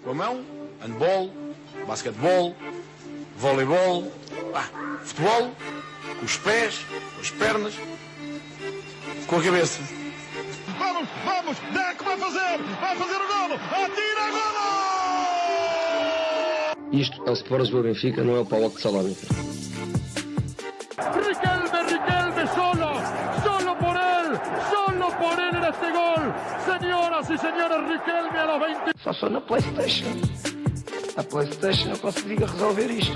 Com a mão, handball, basquetebol, voleibol, futebol, com os pés, com as pernas, com a cabeça. Vamos, Deco vai fazer o golo, atira, golo! Isto é o Sport do Benfica, não é o Paulo de Salónica. Riquelme, solo por él en este gol. Señoras y señores, Riquelme a los 20. Só sou na PlayStation. A PlayStation eu consigo resolver isto.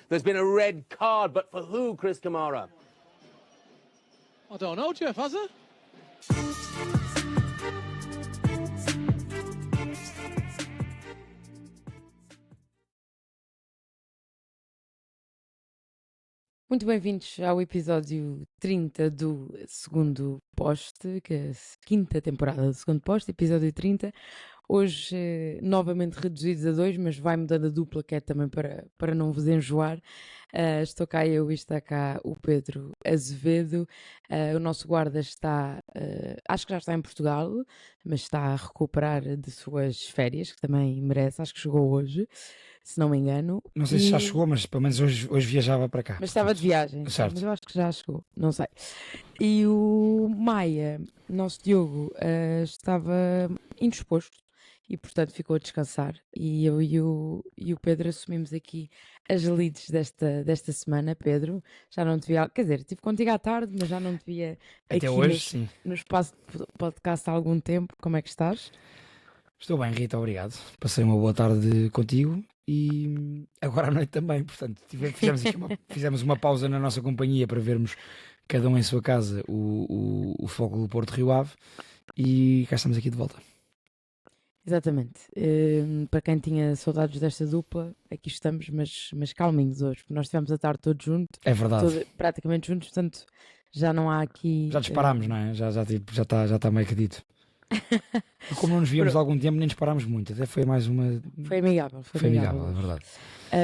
There's been a red card, but for who, Chris Kamara? I don't know, Jeff, has it? Muito bem-vindos ao episódio 30 do segundo poste, que é a quinta temporada do segundo poste, episódio 30. Hoje novamente reduzidos a 2, mas vai mudando a dupla, que é também para não vos enjoar. Estou cá eu e está cá o Pedro Azevedo. O nosso guarda está, acho que já está em Portugal, mas está a recuperar de suas férias, que também merece, acho que chegou hoje, se não me engano. Não sei se já chegou, mas pelo menos hoje viajava para cá. Mas estava de viagem, certo. Mas eu acho que já chegou, não sei. E o Maia, nosso Diogo, estava indisposto e portanto ficou a descansar. E eu e o Pedro assumimos aqui as leads desta semana. Pedro, já não te via, quer dizer, estive contigo à tarde, mas já não te via até aqui hoje, sim. No espaço de podcast há algum tempo. Como é que estás? Estou bem, Rita, obrigado. Passei uma boa tarde contigo e agora à noite também. Portanto, fizemos uma pausa na nossa companhia para vermos cada um em sua casa o Futebol do Porto Rio Ave e cá estamos aqui de volta. Exatamente. Para quem tinha saudades desta dupla, aqui estamos, mas calminhos hoje, porque nós estivemos a tarde todos juntos. É verdade. Praticamente juntos, portanto já não há aqui... Já disparámos, não é? Já está meio que dito. Como não nos víamos há algum tempo, nem disparámos muito. Até foi mais uma... Foi amigável. Foi amigável, é verdade.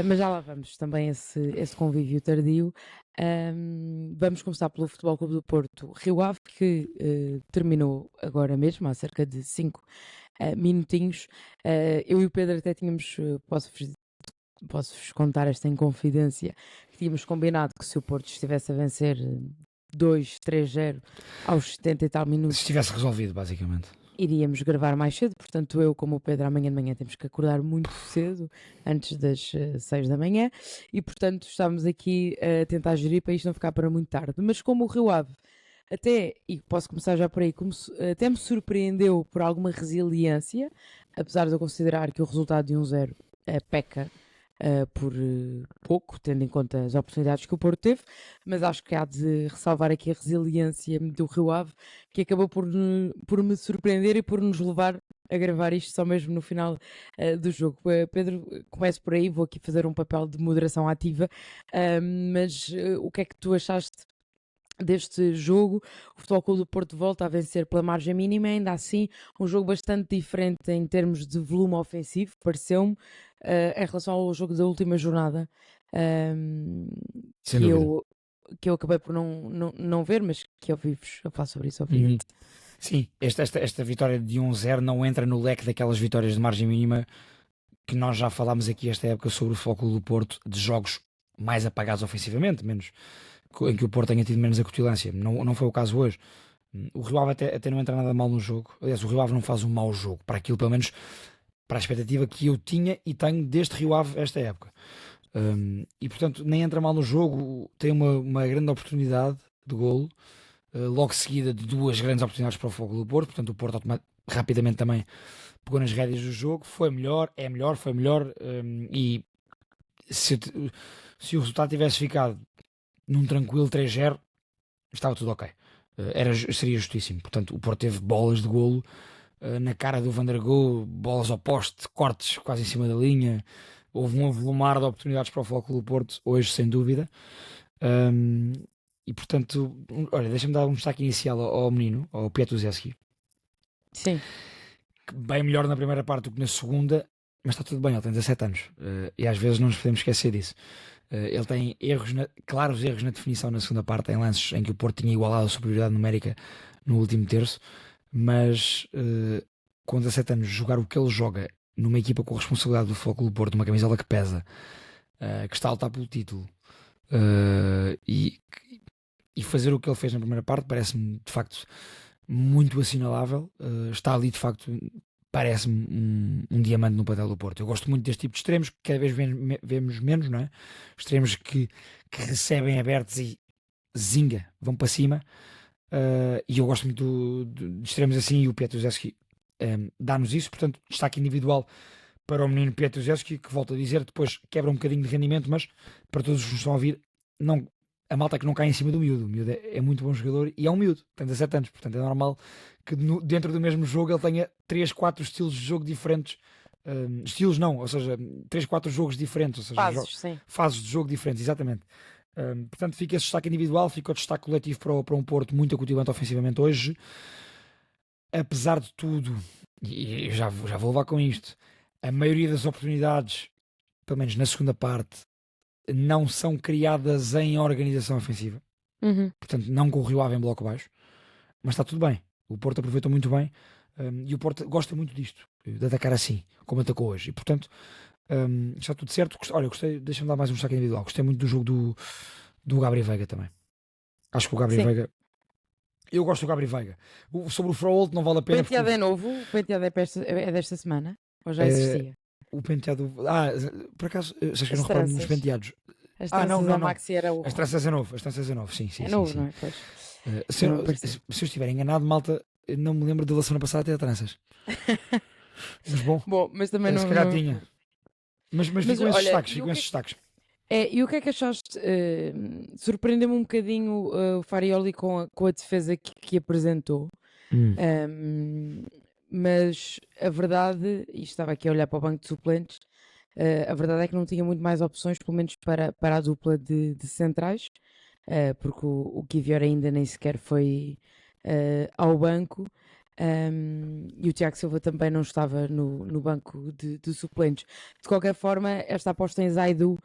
Mas já lá vamos, também esse convívio tardio. Vamos começar pelo Futebol Clube do Porto Rio Ave, que terminou agora mesmo, há cerca de 5 minutinhos. Eu e o Pedro até tínhamos, posso-vos contar esta inconfidência, que tínhamos combinado que se o Porto estivesse a vencer 2-3-0 aos 70 e tal minutos, se estivesse resolvido, basicamente, iríamos gravar mais cedo. Portanto, eu como o Pedro amanhã de manhã temos que acordar muito cedo, antes das 6 da manhã, e portanto estamos aqui a tentar gerir para isto não ficar para muito tarde. Mas como o Rio Ave até, e posso começar já por aí, até me surpreendeu por alguma resiliência, apesar de eu considerar que o resultado de 1-0 peca por pouco, tendo em conta as oportunidades que o Porto teve, mas acho que há de ressalvar aqui a resiliência do Rio Ave, que acabou por me surpreender e por nos levar a gravar isto só mesmo no final do jogo. Pedro, começo por aí, vou aqui fazer um papel de moderação ativa, mas o que é que tu achaste deste jogo? O Futebol Clube do Porto volta a vencer pela margem mínima, ainda assim um jogo bastante diferente em termos de volume ofensivo, pareceu-me, em relação ao jogo da última jornada, que eu acabei por não ver, mas que ouvi-vos a falar sobre isso, obviamente. Sim, esta vitória de 1-0 não entra no leque daquelas vitórias de margem mínima que nós já falámos aqui esta época sobre o Futebol Clube do Porto, de jogos mais apagados ofensivamente, em que o Porto tenha tido menos acutilância. Não foi o caso hoje. O Rio Ave até não entra nada mal no jogo. Aliás, o Rio Ave não faz um mau jogo, para aquilo, pelo menos para a expectativa que eu tinha e tenho deste Rio Ave esta época. E portanto nem entra mal no jogo, tem uma grande oportunidade de golo, logo seguida de duas grandes oportunidades para o Futebol do Porto. Portanto o Porto rapidamente também pegou nas rédeas do jogo, foi melhor, e se o resultado tivesse ficado num tranquilo 3-0, estava tudo ok. Seria justíssimo. Portanto, o Porto teve bolas de golo na cara do Van der Goe, bolas ao poste, cortes quase em cima da linha. Houve um avolumar de oportunidades para o Futebol Clube do Porto hoje, sem dúvida. E portanto, olha, deixa-me dar um destaque inicial ao menino, ao Piatuzewski. Sim. Bem melhor na primeira parte do que na segunda, mas está tudo bem, ele tem 17 anos. E às vezes não nos podemos esquecer disso. Ele tem claros erros na definição na segunda parte, em lances em que o Porto tinha igualado a superioridade numérica no último terço, mas com 17 anos jogar o que ele joga numa equipa com a responsabilidade do Futebol Clube do Porto, uma camisola que pesa, que está a lutar pelo título, e fazer o que ele fez na primeira parte parece-me de facto muito assinalável. Está ali de facto, parece-me um diamante no plantel do Porto. Eu gosto muito deste tipo de extremos, que cada vez vemos menos, não é? Extremos que recebem abertos e zinga, vão para cima. E eu gosto muito de extremos assim, e o Piatusevski dá-nos isso. Portanto, destaque individual para o menino Piatusevski, que, volto a dizer, depois quebra um bocadinho de rendimento, mas para todos os que nos estão a ouvir, não, a malta que não cai em cima do miúdo. O miúdo é muito bom jogador e é um miúdo, tem 17 anos, portanto é normal que dentro do mesmo jogo ele tenha 3, 4 estilos de jogo diferentes. Estilos não, ou seja, 3, 4 jogos diferentes, ou seja, fases de jogo diferentes, exatamente. Portanto, fica esse destaque individual, fica o destaque coletivo para um Porto muito acutilante ofensivamente hoje. Apesar de tudo, e eu já vou levar com isto, a maioria das oportunidades, pelo menos na segunda parte, não são criadas em organização ofensiva. Portanto, não com o Rio Ave em bloco baixo, mas está tudo bem. O Porto aproveitou muito bem, e o Porto gosta muito disto, de atacar assim, como atacou hoje. E portanto, está tudo certo. Olha, gostei, deixa-me dar mais um destaque individual. Gostei muito do jogo do Gabriel Veiga também. Acho que o Gabriel Veiga, eu gosto do Gabriel Veiga. Sobre o Froholt não vale a pena. O penteado é novo? O penteado é desta semana? Ou já existia? O penteado. Por acaso, vocês que eu não reparo nos penteados. As tranças da Maxi era o. As tranças é novo, sim. É novo, não é? Pois. Se eu estiver enganado, malta, eu não me lembro da semana passada ter tranças. Mas bom, mas também não. Se calhar tinha. Mas ficam esses destaques. E o que é que achaste? Surpreendeu-me um bocadinho o Farioli com a defesa que apresentou. Mas a verdade, e estava aqui a olhar para o banco de suplentes, a verdade é que não tinha muito mais opções, pelo menos para a dupla de centrais, porque o Kivior ainda nem sequer foi ao banco. E o Tiago Silva também não estava no banco de suplentes. De qualquer forma, esta aposta em Zaidu,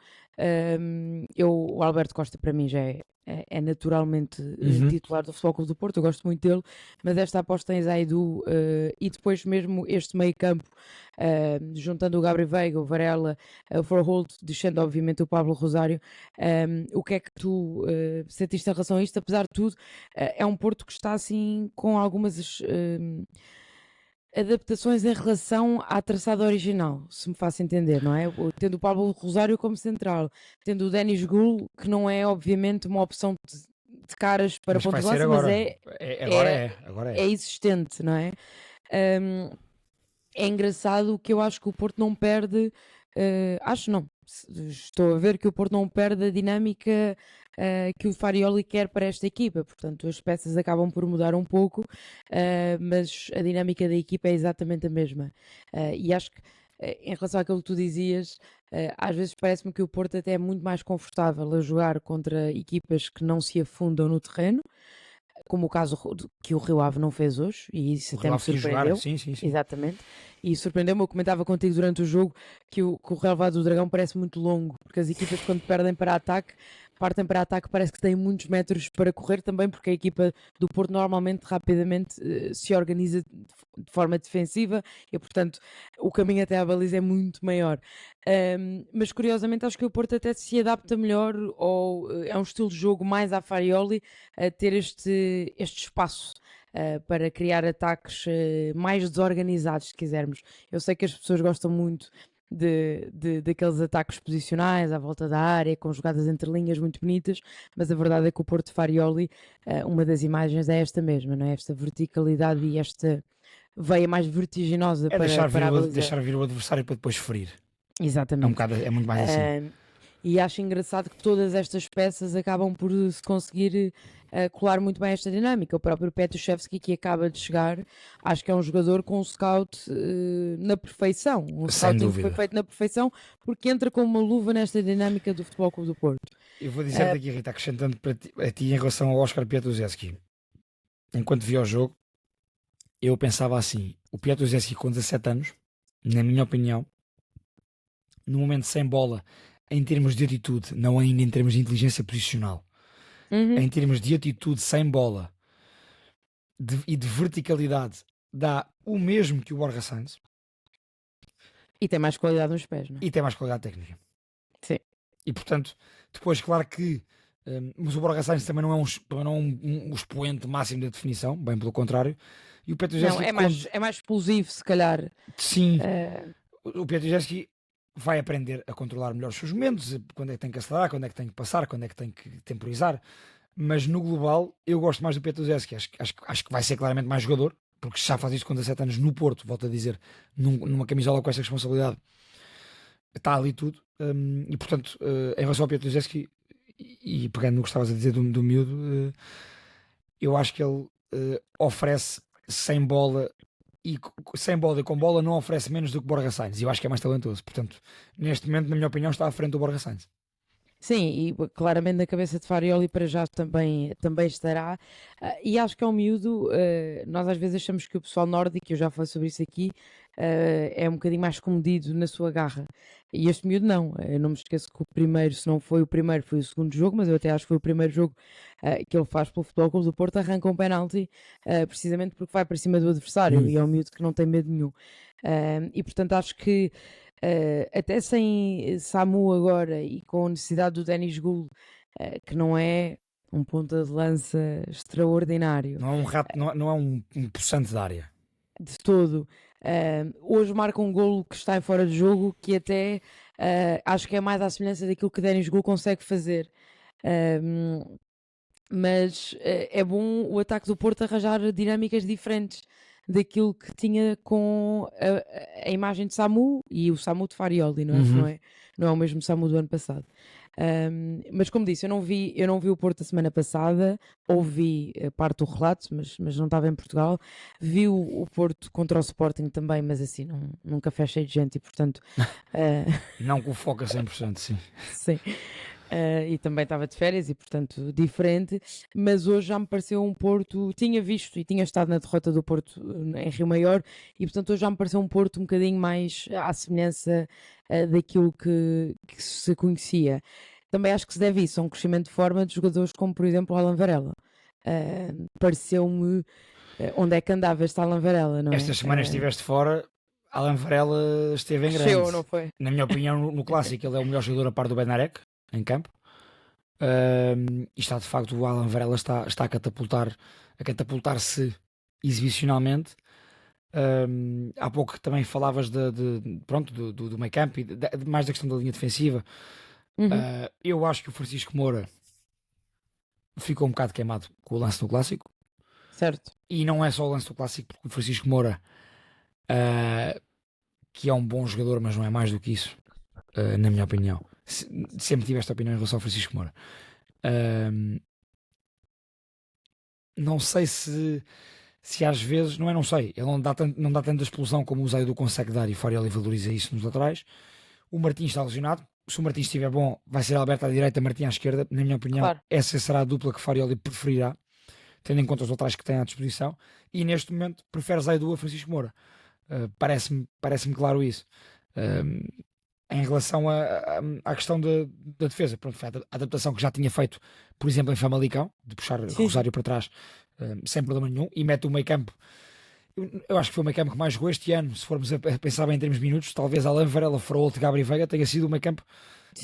o Alberto Costa para mim já é naturalmente titular do Futebol Clube do Porto, eu gosto muito dele, mas esta aposta em Zaidu, e depois mesmo este meio campo, juntando o Gabriel Veiga, o Varela, o Froholt, descendo obviamente o Pablo Rosário, o que é que tu sentiste em relação a isto? Apesar de tudo, é um Porto que está assim com algumas adaptações em relação à traçada original, se me faço entender, não é? Tendo o Pablo Rosário como central, tendo o Denis Gul, que não é obviamente uma opção de caras para pontos de lança, mas agora é existente, não é? É engraçado que eu acho que o Porto não perde, estou a ver que o Porto não perde a dinâmica que o Farioli quer para esta equipa, portanto as peças acabam por mudar um pouco, mas a dinâmica da equipa é exatamente a mesma. E acho que em relação àquilo que tu dizias, às vezes parece-me que o Porto até é muito mais confortável a jogar contra equipas que não se afundam no terreno, como o caso que o Rio Ave não fez hoje, e isso até me surpreendeu. Sim. Exatamente. E surpreendeu-me, eu comentava contigo durante o jogo que o relevado do Dragão parece muito longo, porque as equipas quando partem para ataque, parece que têm muitos metros para correr também, porque a equipa do Porto normalmente rapidamente se organiza de forma defensiva e portanto o caminho até à baliza é muito maior. Mas curiosamente acho que o Porto até se adapta melhor, ou é um estilo de jogo mais à Farioli, a ter este espaço para criar ataques mais desorganizados, se quisermos. Eu sei que as pessoas gostam muito daqueles ataques posicionais à volta da área, com jogadas entre linhas muito bonitas, mas a verdade é que o Porto Farioli, uma das imagens é esta mesma, não é? Esta verticalidade e esta veia mais vertiginosa para deixar vir o adversário para depois ferir. Exatamente. É muito mais assim. E acho engraçado que todas estas peças acabam por se conseguir colar muito bem esta dinâmica. O próprio Petushevski, que acaba de chegar, acho que é um jogador com um scout na perfeição. Um scouting que foi feito na perfeição, porque entra com uma luva nesta dinâmica do Futebol Clube do Porto. Eu vou dizer-te aqui, Rita, acrescentando a ti em relação ao Oscar Piatusevski. Enquanto vi o jogo, eu pensava assim: o Piatusevski com 17 anos, na minha opinião, no momento sem bola, em termos de atitude, não ainda em termos de inteligência posicional, em termos de atitude sem bola e de verticalidade, dá o mesmo que o Borja Sainz E tem mais qualidade nos pés, não é? e tem mais qualidade técnica. Sim. E portanto, depois, claro que. Mas o Borja Sainz também não é um expoente máximo da definição, bem pelo contrário. E o Petrusevski. Não, é mais explosivo, se calhar. Sim, Eh, o Petrusevski vai aprender a controlar melhor os seus momentos, quando é que tem que acelerar, quando é que tem que passar, quando é que tem que temporizar. Mas no global, eu gosto mais do Petrusevski. Acho que vai ser claramente mais jogador, porque já faz isto com 17 anos no Porto, volto a dizer, numa camisola com essa responsabilidade. Está ali tudo. E portanto, em relação ao Petrusevski, e pegando no que estavas a dizer do miúdo, eu acho que ele oferece sem bola e com bola não oferece menos do que Borja Sainz, e eu acho que é mais talentoso. Portanto, neste momento, na minha opinião, está à frente do Borja Sainz. Sim, e claramente na cabeça de Farioli para já também estará. E acho que é um miúdo. Nós às vezes achamos que o pessoal nórdico, eu já falei sobre isso aqui, é um bocadinho mais comedido na sua garra. E este miúdo não. Eu não me esqueço que o primeiro, se não foi o primeiro, foi o segundo jogo, mas eu até acho que foi o primeiro jogo que ele faz pelo Futebol Clube do Porto, arranca um penalti, precisamente porque vai para cima do adversário, e é um miúdo que não tem medo nenhum. E portanto acho que até sem Samu agora e com a necessidade do Denis Gul, que não é um ponta de lança extraordinário Não é um rato, não é um possante de área. de todo. Hoje marca um golo que está em fora de jogo, que até acho que é mais à semelhança daquilo que Denis Gul consegue fazer. Mas é bom o ataque do Porto arranjar dinâmicas diferentes daquilo que tinha com a imagem de Samu e o Samu de Farioli, não é? Não é o mesmo Samu do ano passado. Mas como disse, eu não vi o Porto a semana passada, ouvi parte do relato, mas não estava em Portugal. Vi o Porto contra o Sporting também, mas assim, nunca fecha de gente e portanto... Não com foco a 100%, sim. Sim. E também estava de férias e portanto diferente, mas hoje já me pareceu um Porto, tinha visto e tinha estado na derrota do Porto em Rio Maior, e portanto hoje já me pareceu um Porto um bocadinho mais à semelhança daquilo que se conhecia. Também acho que se deve isso a um crescimento de forma de jogadores como por exemplo o Alan Varela. Pareceu-me onde é que andava este Alan Varela, não é? Estas semanas estiveste fora, Alan Varela esteve em grande. Cresceu, não foi? Na minha opinião, no clássico, ele é o melhor jogador a par do Bednarek em campo. E está de facto, o Alan Varela está a catapultar-se exibicionalmente. Há pouco também falavas do meio campo e mais da questão da linha defensiva. Eu acho que o Francisco Moura ficou um bocado queimado com o lance do clássico. Certo. E não é só o lance do clássico, porque o Francisco Moura, que é um bom jogador, mas não é mais do que isso, na minha opinião. Sempre tive esta opinião em relação ao Francisco Moura. Não sei se às vezes, não sei, ele não dá tanta explosão como o Zaidu consegue dar, e o Farioli valoriza isso nos laterais. O Martins está lesionado. Se o Martins estiver bom, vai ser Alberto à direita, Martins à esquerda. Na minha opinião, Claro. essa será a dupla que Farioli preferirá, tendo em conta os laterais que tem à disposição. E neste momento prefere Zaidu a Francisco Moura. Parece-me claro isso. Em relação à questão da defesa, pronto, foi a adaptação que já tinha feito, por exemplo, em Famalicão, de puxar o Rosário para trás sem problema nenhum, e mete o meio campo. Eu acho que foi o meio campo que mais jogou este ano. Se formos a pensar bem em termos de minutos, talvez Alan Varela, Froholt, Gabriel Veiga tenha sido o meio campo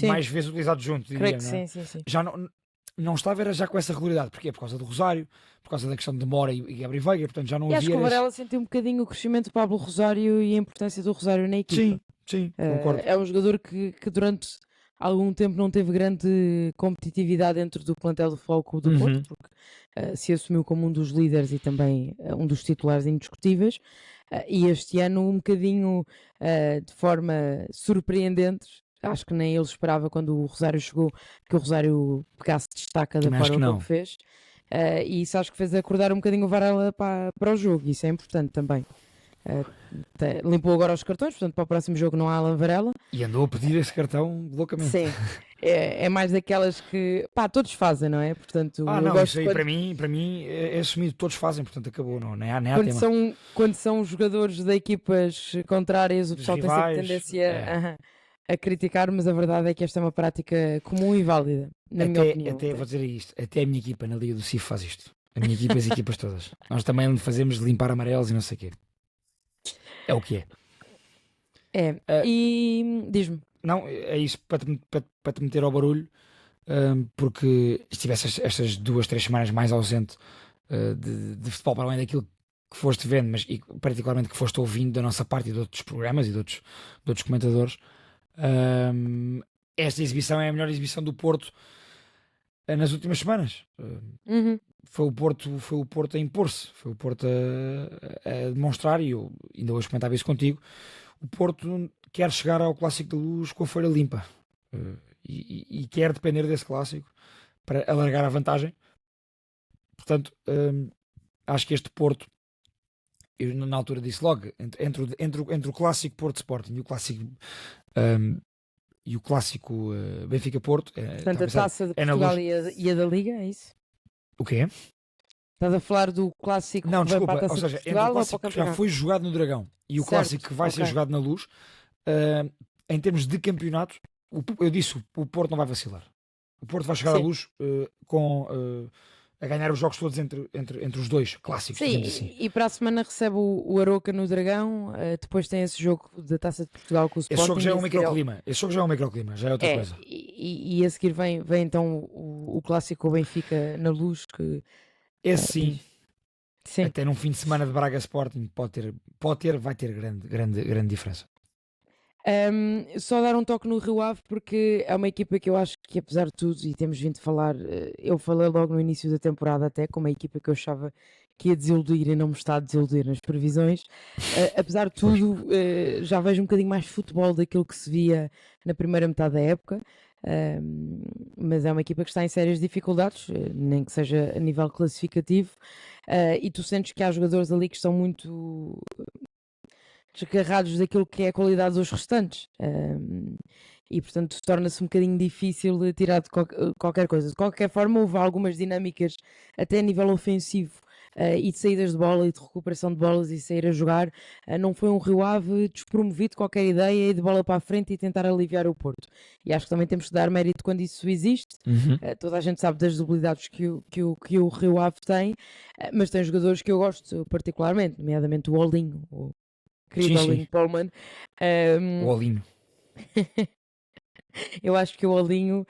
mais vezes utilizado junto, diria, Creio que não é? sim. Já não estava, era já com essa regularidade. Porquê? Por causa do Rosário, por causa da questão de Mora e Gabriel Veiga, portanto já não E acho havia... que o Varela sentiu um bocadinho o crescimento do Pablo Rosário e a importância do Rosário na equipa. Sim, concordo. É um jogador que durante algum tempo não teve grande competitividade dentro do plantel do Futebol Clube do Porto, porque se assumiu como um dos líderes e também um dos titulares indiscutíveis. E este ano, um bocadinho de forma surpreendente, acho que nem ele esperava quando o Rosário chegou, que o Rosário pegasse destaca da Também acho forma que como não. fez. E isso acho que fez acordar um bocadinho o Varela para o jogo, isso é importante também. Limpou agora os cartões, portanto para o próximo jogo não há Alan Varela. E andou a pedir esse cartão loucamente. Sim, é mais daquelas que todos fazem, não é? Portanto, eu Não, gosto isso aí quando, para mim é assumido, todos fazem, portanto acabou, nem há tema. quando são jogadores de equipas contrárias, o Dos pessoal tem sempre rivais, tendência a criticar, mas a verdade é que esta é uma prática comum e válida, na minha opinião. Até vou dizer isto, até a minha equipa na Liga do CIF faz isto. A minha equipa e as equipas todas. Nós também fazemos de limpar amarelos e não sei o quê. É o que é. E diz-me. Não, é isso para te meter ao barulho, porque estivesse estas 2-3 semanas mais ausente de futebol, para além daquilo que foste vendo, mas e particularmente que foste ouvindo da nossa parte e de outros programas e de outros comentadores. Esta exibição é a melhor exibição do Porto nas últimas semanas. Foi o Porto a impor-se, foi o Porto a demonstrar, e eu ainda hoje comentava isso contigo. O Porto quer chegar ao Clássico da Luz com a folha limpa e quer depender desse Clássico para alargar a vantagem. Portanto, acho que este Porto, eu na altura disse logo, entre o Clássico Porto Sporting e o clássico Benfica-Porto, Portanto, a taça de Portugal e a da Liga, é isso? O quê? Estás a falar do clássico Não, que vai desculpa, para a taça ou seja, de entre o Portugal ou para o clássico que já campeonato? foi jogado no Dragão e o Certo, clássico que vai ser ok. jogado na Luz, em termos de campeonato, eu disse, o Porto não vai vacilar. O Porto vai chegar à Sim. Luz a ganhar os jogos todos entre os dois clássicos, Sim, digamos assim. e para a semana recebe o Aroca no Dragão, depois tem esse jogo da Taça de Portugal com o Sporting. Esse jogo já é um e a seguir microclima. Já é outra coisa. E a seguir vem então o clássico com o Benfica na Luz, que Esse sim, sim. até num fim de semana de Braga Sporting vai ter grande diferença. Só dar um toque no Rio Ave, porque é uma equipa que eu acho que, apesar de tudo, e temos vindo a falar, eu falei logo no início da temporada até, como uma equipa que eu achava que ia desiludir e não me está a desiludir nas previsões. Apesar de tudo, já vejo um bocadinho mais futebol daquilo que se via na primeira metade da época. Mas é uma equipa que está em sérias dificuldades, nem que seja a nível classificativo, e tu sentes que há jogadores ali que estão muito desgarrados daquilo que é a qualidade dos restantes, e portanto torna-se um bocadinho difícil de tirar de qualquer coisa. De qualquer forma, houve algumas dinâmicas até a nível ofensivo, e de saídas de bola e de recuperação de bolas e sair a jogar. Não foi um Rio Ave despromovido de qualquer ideia e de bola para a frente e tentar aliviar o Porto. E acho que também temos que dar mérito quando isso existe. Toda a gente sabe das debilidades que o Rio Ave tem, mas tem jogadores que eu gosto particularmente, nomeadamente o Olinho, o querido Sim, sim. Olinho Polman. O Olinho. Eu acho que o Olinho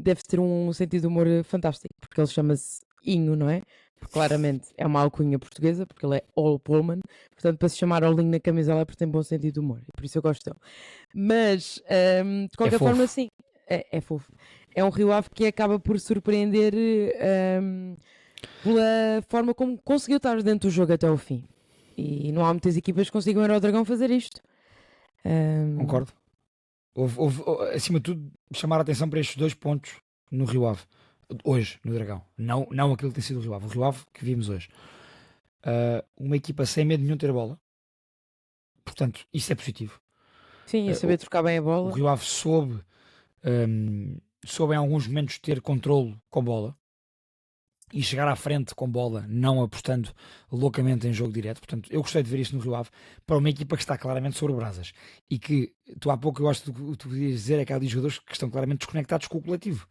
deve ter um sentido de humor fantástico, porque ele chama-se Inho, não é? Porque claramente é uma alcunha portuguesa, porque ele é Ol Pullman, portanto, para se chamar Olinho na camisola é porque tem bom sentido de humor, e por isso eu gosto dele. Mas, de qualquer fofo. forma, sim, é fofo. É um Rio Ave que acaba por surpreender pela forma como conseguiu estar dentro do jogo até ao fim. E não há muitas equipas que consigam ir ao Dragão fazer isto. Concordo. Houve, acima de tudo, chamar a atenção para estes 2 pontos no Rio Ave. Hoje, no Dragão. Não aquilo que tem sido o Rio Ave. O Rio Ave que vimos hoje. Uma equipa sem medo nenhum de ter bola. Portanto, isso é positivo. Sim, a saber trocar bem a O bola. Rio Ave soube em alguns momentos ter controle com bola e chegar à frente com bola, não apostando loucamente em jogo direto. Portanto, eu gostei de ver isso no Rio Ave, para uma equipa que está claramente sobre brasas e que, tu há pouco, eu acho que tu podias dizer, é que há ali jogadores que estão claramente desconectados com o coletivo.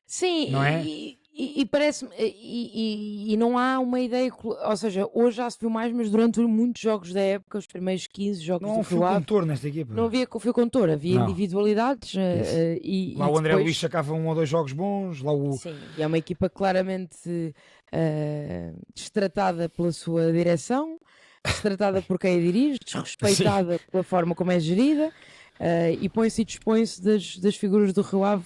Sim, Não é? e parece-me, e não há uma ideia, ou seja, hoje já se viu mais, mas durante muitos jogos da época, os primeiros 15 jogos Não há do um fio Rio Ave, condutor nesta equipa. não havia fio condutor, havia Não. individualidades, e Lá o André depois, Luís sacava 1 ou 2 jogos bons, lá o... sim, e é uma equipa claramente destratada pela sua direção, destratada por quem a dirige, desrespeitada pela forma como é gerida. E põe-se e dispõe-se das figuras do Rio Ave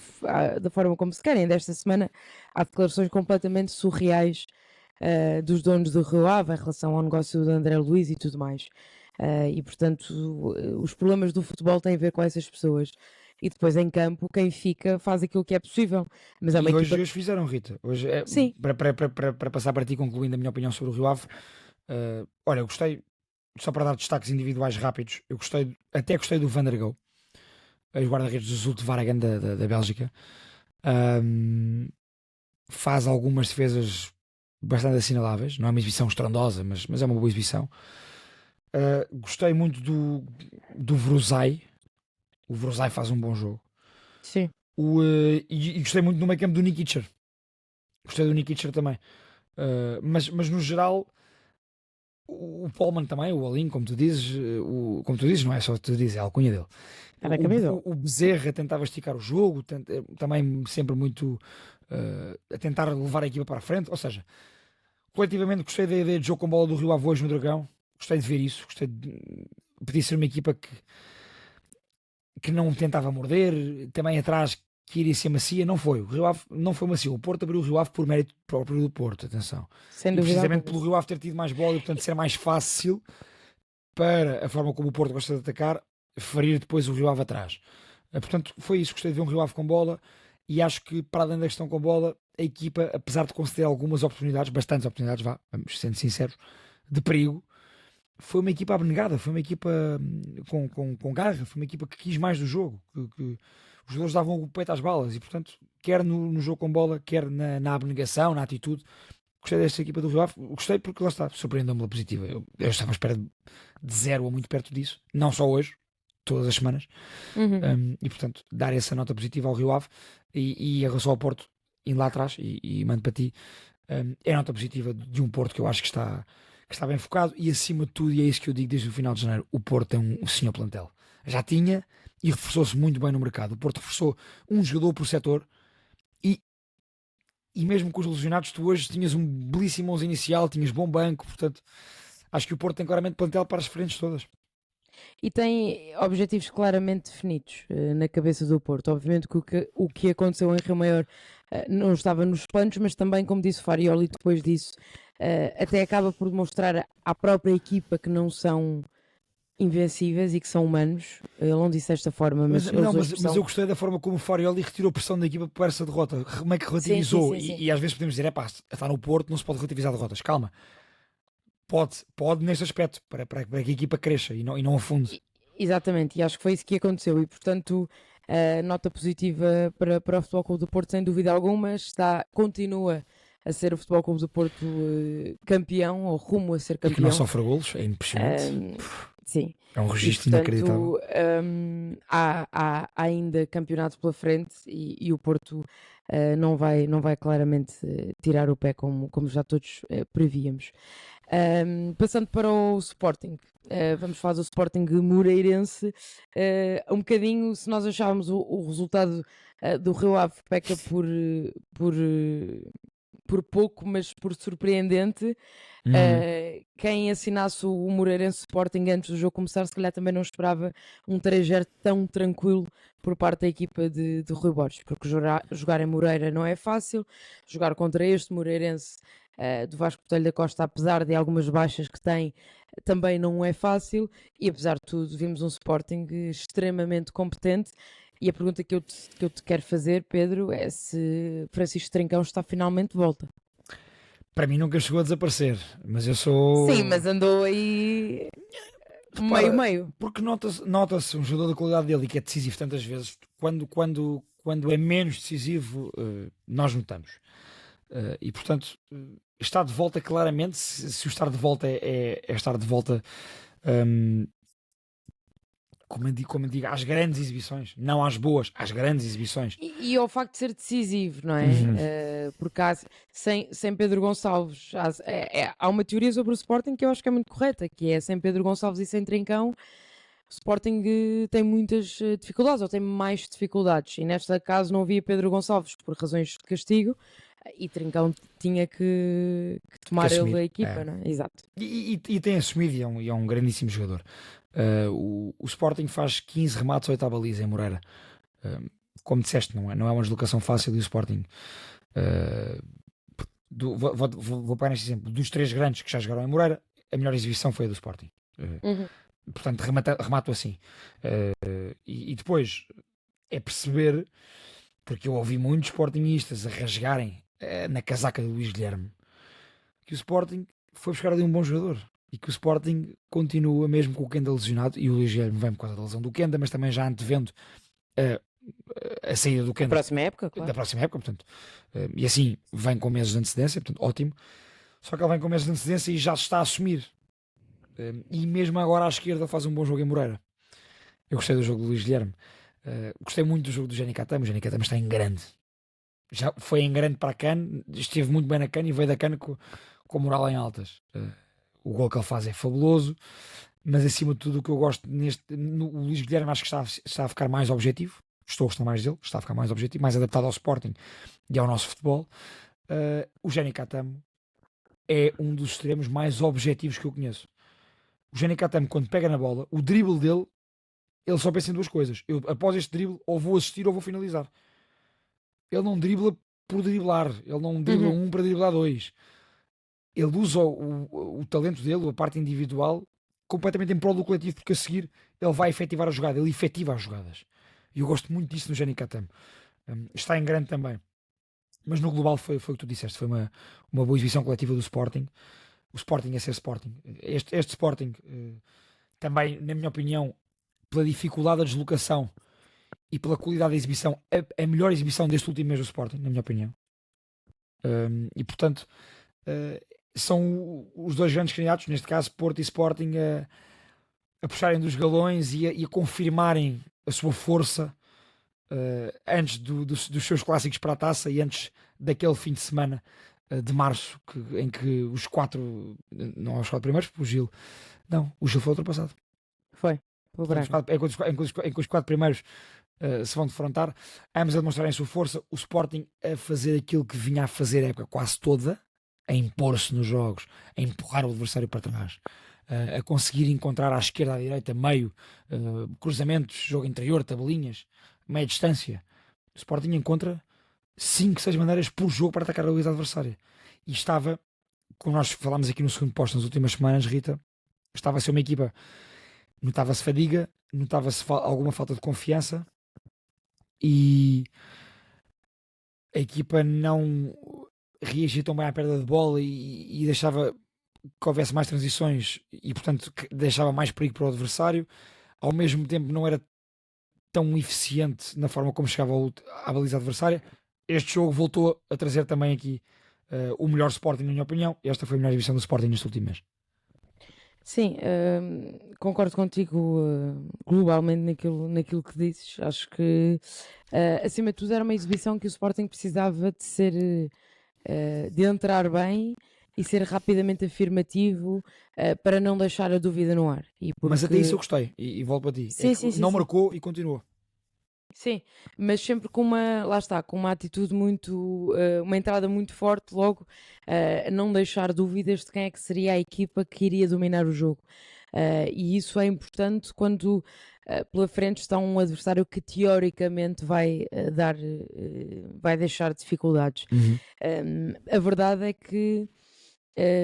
da forma como se querem. Desta semana há declarações completamente surreais dos donos do Rio Ave em relação ao negócio de André Luís e tudo mais. E portanto, os problemas do futebol têm a ver com essas pessoas. E depois em campo, quem fica faz aquilo que é possível. Mas é uma E hoje, equipa... hoje fizeram, Rita. Hoje, Sim. Para passar para ti, concluindo a minha opinião sobre o Rio Ave, olha, eu gostei, só para dar destaques individuais rápidos, até gostei do Van der Goe, ex-guarda-redes do Zulte Waregem da Bélgica. Faz algumas defesas bastante assinaláveis, não é uma exibição estrondosa, mas é uma boa exibição. Gostei muito do Vruzai, O Vrozai faz um bom jogo. Sim. E gostei muito do meio campo do Nikicher. Gostei do Nikicher também. Mas no geral, o Pollman também, o Alinho, como tu dizes, não é só tu dizes, é a alcunha dele. Era a camisa. O Bezerra tentava esticar o jogo, também sempre muito a tentar levar a equipa para a frente. Ou seja, coletivamente gostei da ideia de jogo com bola do Rio Ave hoje no Dragão. Gostei de ver isso. Gostei de podia ser uma equipa que não tentava morder, também atrás que iria ser macia. Não foi. O Rio Ave não foi macio. O Porto abriu o Rio Ave por mérito próprio do Porto. Atenção. Sem E dúvida precisamente alguma. pelo Rio Ave ter tido mais bola e portanto ser mais fácil para a forma como o Porto gosta de atacar, ferir depois o Rio Ave atrás. Portanto, foi isso. Gostei de ver um Rio Ave com bola e acho que, para além da questão com bola, a equipa, apesar de conceder algumas oportunidades, bastantes oportunidades, vamos sendo sinceros, de perigo, foi uma equipa abnegada, foi uma equipa com garra, foi uma equipa que quis mais do jogo, que os jogadores davam o peito às balas e, portanto, quer no jogo com bola, quer na abnegação, na atitude, gostei desta equipa do Rio Ave. Gostei porque, lá está, surpreendeu-me pela positiva. Eu estava à espera de 0 ou muito perto disso, não só hoje, todas as semanas. E, portanto, dar essa nota positiva ao Rio Ave e em relação ao Porto, indo lá atrás e mando para ti, é a nota positiva de um Porto que eu acho que está bem focado e, acima de tudo, e é isso que eu digo desde o final de janeiro, o Porto tem um senhor plantel. Já tinha e reforçou-se muito bem no mercado. O Porto reforçou um jogador por setor e mesmo com os lesionados, tu hoje tinhas um belíssimo 11 inicial, tinhas bom banco, portanto, acho que o Porto tem claramente plantel para as frentes todas. E tem objetivos claramente definidos na cabeça do Porto. Obviamente que o que aconteceu em Rio Maior não estava nos planos, mas também, como disse o Farioli, depois disso, até acaba por demonstrar à própria equipa que não são invencíveis e que são humanos. Ele não disse desta forma, mas Mas eu gostei da forma como o Farioli retirou pressão da equipa para essa derrota. Como é que relativizou? Sim. E às vezes podemos dizer, está no Porto, não se pode relativizar derrotas. Calma. Pode neste aspecto, para que a equipa cresça e não afunde. Exatamente, e acho que foi isso que aconteceu. E, portanto, nota positiva para o Futebol Clube do Porto, sem dúvida alguma. Continua a ser o Futebol Clube do Porto campeão, ou rumo a ser E que campeão. não sofre golos, é impressionante. Sim. É um registro E, portanto, inacreditável. há ainda campeonatos pela frente e o Porto não vai claramente tirar o pé como já todos prevíamos. Passando para o Sporting, vamos falar do Sporting Moreirense. Um bocadinho, se nós achávamos o resultado do Rio Ave peca por pouco, mas por surpreendente. Quem assinasse o Moreirense Sporting antes do jogo começar, se calhar também não esperava um 3-0 tão tranquilo por parte da equipa de Rui Borges, porque jogar em Moreira não é fácil, jogar contra este Moreirense do Vasco Botelho da Costa, apesar de algumas baixas que tem, também não é fácil, e apesar de tudo vimos um Sporting extremamente competente. E a pergunta que eu te quero fazer, Pedro, é se Francisco Trincão está finalmente de volta. Para mim nunca chegou a desaparecer, mas eu sou... Sim, mas andou aí meio. Porque nota-se um jogador da qualidade dele e que é decisivo tantas vezes, quando é menos decisivo, nós notamos. E portanto, está de volta claramente, se o estar de volta é estar de volta... Como eu digo, às grandes exibições, não às boas, às grandes exibições. E ao facto de ser decisivo, não é? Porque sem Pedro Gonçalves, há uma teoria sobre o Sporting que eu acho que é muito correta, que é sem Pedro Gonçalves e sem Trincão, o Sporting tem muitas dificuldades, ou tem mais dificuldades, e neste caso não havia Pedro Gonçalves por razões de castigo, e Trincão tinha que tomar ele a equipa, não é? Exato. E tem assumido, e é um grandíssimo jogador. O Sporting faz 15 remates à 8ª baliza em Moreira. Como disseste, não é uma deslocação fácil. E o Sporting, vou pegar neste exemplo, dos 3 grandes que já jogaram em Moreira, a melhor exibição foi a do Sporting. Portanto, remato assim. E depois é perceber, porque eu ouvi muitos sportingistas a rasgarem na casaca do Luís Guilherme, que o Sporting foi buscar ali um bom jogador. E que o Sporting continua, mesmo com o Kenda lesionado, e o Luís Guilherme vem por causa da lesão do Kenda, mas também já antevendo a saída do Kenda Da próxima época, claro. Da próxima época, portanto, e assim vem com meses de antecedência, portanto, ótimo. Só que ele vem com meses de antecedência e já se está a assumir. E mesmo agora à esquerda faz um bom jogo em Moreira. Eu gostei do jogo do Luís Guilherme. Gostei muito do jogo do Gianni Catamo. O Gianni Catamo está em grande. Já foi em grande para a CAN, esteve muito bem na CAN e veio da CAN com moral em altas. O gol que ele faz é fabuloso, mas acima de tudo o que eu gosto o Luís Guilherme acho que está a ficar mais objetivo. Estou a gostar mais dele, está a ficar mais objetivo, mais adaptado ao Sporting e ao nosso futebol. O Gianni Catamo é um dos extremos mais objetivos que eu conheço. O Gianni Catamo, quando pega na bola, o drible dele, ele só pensa em duas coisas. Eu, após este drible, ou vou assistir ou vou finalizar. Ele não dribla por driblar. Ele não dribla para driblar dois. Ele usa o talento dele, a parte individual, completamente em prol do coletivo, porque a seguir ele vai efetivar a jogada. Ele efetiva as jogadas. E eu gosto muito disso no Gianni Catamo. Está em grande também. Mas no global foi o que tu disseste. Foi uma boa exibição coletiva do Sporting. O Sporting é ser Sporting. Este Sporting, também, na minha opinião, pela dificuldade da deslocação e pela qualidade da exibição, a melhor exibição deste último mês do Sporting, na minha opinião. E portanto, são os dois grandes candidatos, neste caso Porto e Sporting, a puxarem dos galões e a confirmarem a sua força antes dos seus clássicos para a taça e antes daquele fim de semana de março em que os quatro, não os quatro primeiros, o Gil foi ultrapassado. Foi, pelo Braga. Em que os quatro primeiros se vão defrontar, ambos a demonstrarem a sua força, o Sporting a fazer aquilo que vinha a fazer a época quase toda, a impor-se nos jogos, a empurrar o adversário para trás, a conseguir encontrar à esquerda, à direita, meio, cruzamentos, jogo interior, tabelinhas, meia distância. O Sporting encontra 5, 6 maneiras por jogo para atacar a baliza adversária. E estava, como nós falámos aqui no segundo posto nas últimas semanas, Rita, estava a ser uma equipa, notava-se fadiga, notava-se alguma falta de confiança e a equipa não reagia tão bem à perda de bola e deixava que houvesse mais transições e portanto deixava mais perigo para o adversário. Ao mesmo tempo não era tão eficiente na forma como chegava à baliza adversária. Este jogo voltou a trazer também aqui o melhor Sporting, na minha opinião. Esta foi a melhor exibição do Sporting neste último mês. Sim, concordo contigo globalmente naquilo que dizes. Acho que, acima de tudo, era uma exibição que o Sporting precisava de ser, de entrar bem e ser rapidamente afirmativo para não deixar a dúvida no ar. Mas até isso eu gostei, e volto para ti. Sim, não marcou e continuou. Sim, mas sempre com uma atitude muito, uma entrada muito forte logo, a não deixar dúvidas de quem é que seria a equipa que iria dominar o jogo. E isso é importante quando pela frente está um adversário que teoricamente vai deixar dificuldades. A verdade é que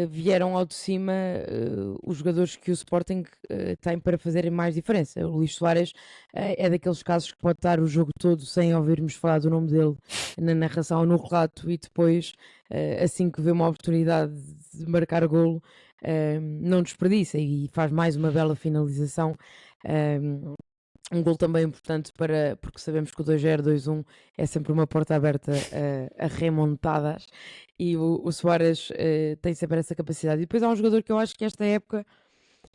vieram ao de cima os jogadores que o Sporting tem para fazerem mais diferença. O Luís Soares é daqueles casos que pode estar o jogo todo sem ouvirmos falar do nome dele na narração ou no relato e depois, assim que vê uma oportunidade de marcar golo, não desperdiça e faz mais uma bela finalização. Um gol também importante porque sabemos que o 2-0, 2-1 é sempre uma porta aberta a remontadas e o Soares tem sempre essa capacidade. E depois há um jogador que eu acho que esta época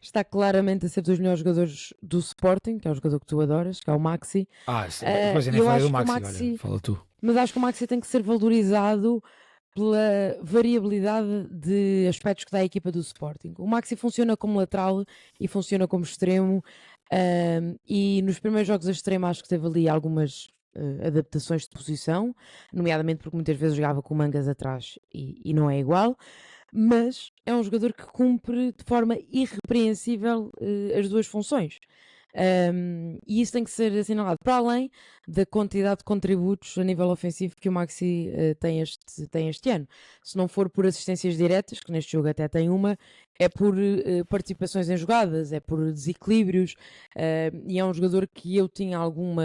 está claramente a ser dos melhores jogadores do Sporting, que é o jogador que tu adoras, que é o Maxi. Depois eu nem falei do Maxi, olha, fala tu. Mas acho que o Maxi tem que ser valorizado pela variabilidade de aspectos que dá a equipa do Sporting. O Maxi funciona como lateral e funciona como extremo. E nos primeiros jogos a extremo acho que teve ali algumas adaptações de posição, nomeadamente porque muitas vezes jogava com mangas atrás e não é igual, mas é um jogador que cumpre de forma irrepreensível as duas funções. E isso tem que ser assinalado, para além da quantidade de contributos a nível ofensivo que o Maxi tem este ano. Se não for por assistências diretas, que neste jogo até tem uma, é por participações em jogadas, é por desequilíbrios, e é um jogador que eu tinha alguma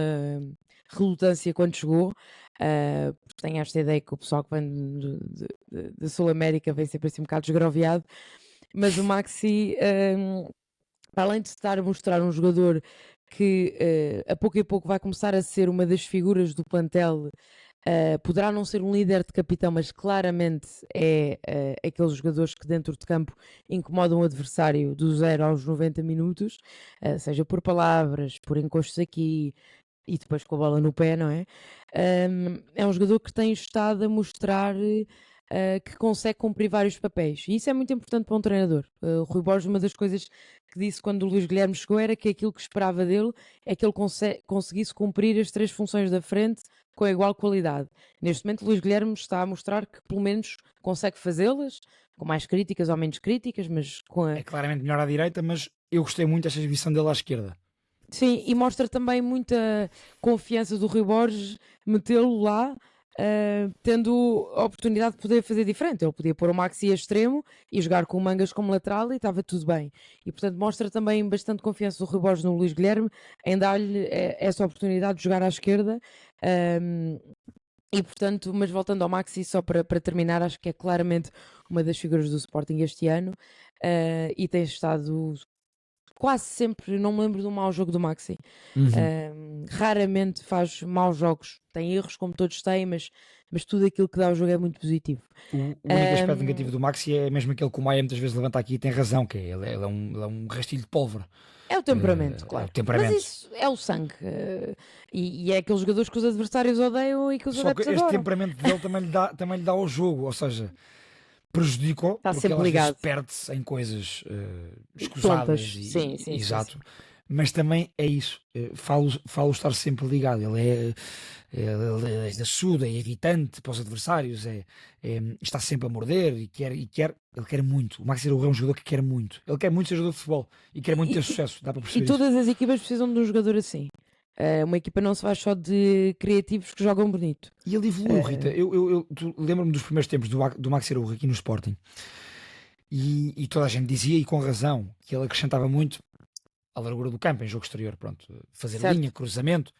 relutância quando chegou, porque tenho esta ideia que o pessoal que vem da Sul América vem sempre assim um bocado desgroviado, mas o Maxi, para além de estar a mostrar um jogador que a pouco e pouco vai começar a ser uma das figuras do plantel, poderá não ser um líder de capitão, mas claramente é aqueles jogadores que dentro de campo incomodam o adversário do 0 aos 90 minutos, seja por palavras, por encostos aqui, e depois com a bola no pé, não é? É um jogador que tem estado a mostrar que consegue cumprir vários papéis. E isso é muito importante para um treinador. O Rui Borges, uma das coisas que disse quando o Luís Guilherme chegou era que aquilo que esperava dele é que ele conseguisse cumprir as 3 funções da frente com a igual qualidade. Neste momento, o Luís Guilherme está a mostrar que pelo menos consegue fazê-las, com mais críticas ou menos críticas, mas com a... É claramente melhor à direita, mas eu gostei muito desta exibição dele à esquerda. Sim, e mostra também muita confiança do Rui Borges metê-lo lá, tendo a oportunidade de poder fazer diferente. Ele podia pôr o Maxi a extremo e jogar com o Mangas como lateral e estava tudo bem. E portanto mostra também bastante confiança do Rui Borges no Luís Guilherme em dar-lhe essa oportunidade de jogar à esquerda. E portanto, mas voltando ao Maxi, só para terminar, acho que é claramente uma das figuras do Sporting este ano, e tem estado quase sempre, não me lembro de um mau jogo do Maxi. Raramente faz maus jogos, tem erros como todos têm, mas tudo aquilo que dá ao jogo é muito positivo. O único aspecto negativo do Maxi é mesmo aquele que o Maia muitas vezes levanta aqui e tem razão, que é ele é um rastilho de pólvora. É o temperamento, É claro. o temperamento. Mas isso é o sangue. E é aqueles jogadores que os adversários odeiam e que os Só que adeptos este adoram. temperamento dele também lhe dá ao jogo, ou seja, prejudica-o Está porque sempre ele às vezes ligado. perde-se em coisas escusadas. Tontas. Sim, Exato. Mas também é isso, falo estar sempre ligado. Ele é suda, é irritante para os adversários, está sempre a morder e ele quer muito. O Maxi Araujo é um jogador que quer muito. Ele quer muito ser jogador de futebol e quer muito ter sucesso, dá para E perceber isso. todas as equipas precisam de um jogador assim. Uma equipa não se faz só de criativos que jogam bonito. E ele evoluiu, Rita. Tu lembro-me dos primeiros tempos do Maxi Araujo aqui no Sporting. E toda a gente dizia, e com razão, que ele acrescentava muito à largura do campo, em jogo exterior, pronto, fazer Certo. linha, cruzamento.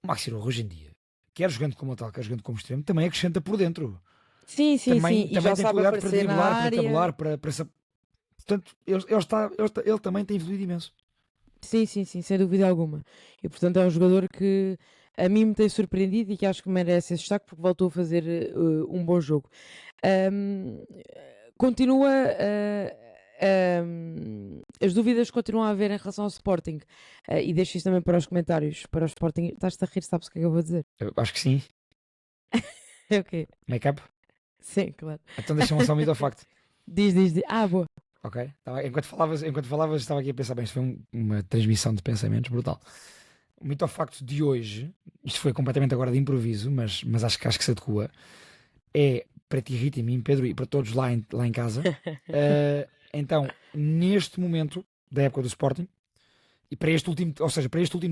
O Maxi Araujo hoje em dia, quer jogando como tal, quer jogando como extremo, também acrescenta por dentro. Sim. Também E já tem sabe qualidade para aparecer na driblar, para área. tabular, para portanto, ele também tem evoluído imenso. Sim, sem dúvida alguma. E portanto é um jogador que a mim me tem surpreendido e que acho que merece esse destaque porque voltou a fazer um bom jogo. Continua as dúvidas continuam a haver em relação ao Sporting, e deixo isto também para os comentários. Para o Sporting, estás-te a rir, sabes o que é que eu vou dizer? Eu acho que sim. É o quê? Make-up? Sim, claro. Então deixa-me só um mito ao facto. Diz. Boa. Ok? Enquanto falavas, estava aqui a pensar bem, isto foi uma transmissão de pensamentos brutal. O mito ao facto de hoje, isto foi completamente agora de improviso, mas acho que se adequa, é para ti, Rita, e mim, Pedro, e para todos lá em casa. Então, neste momento da época do Sporting, e para este último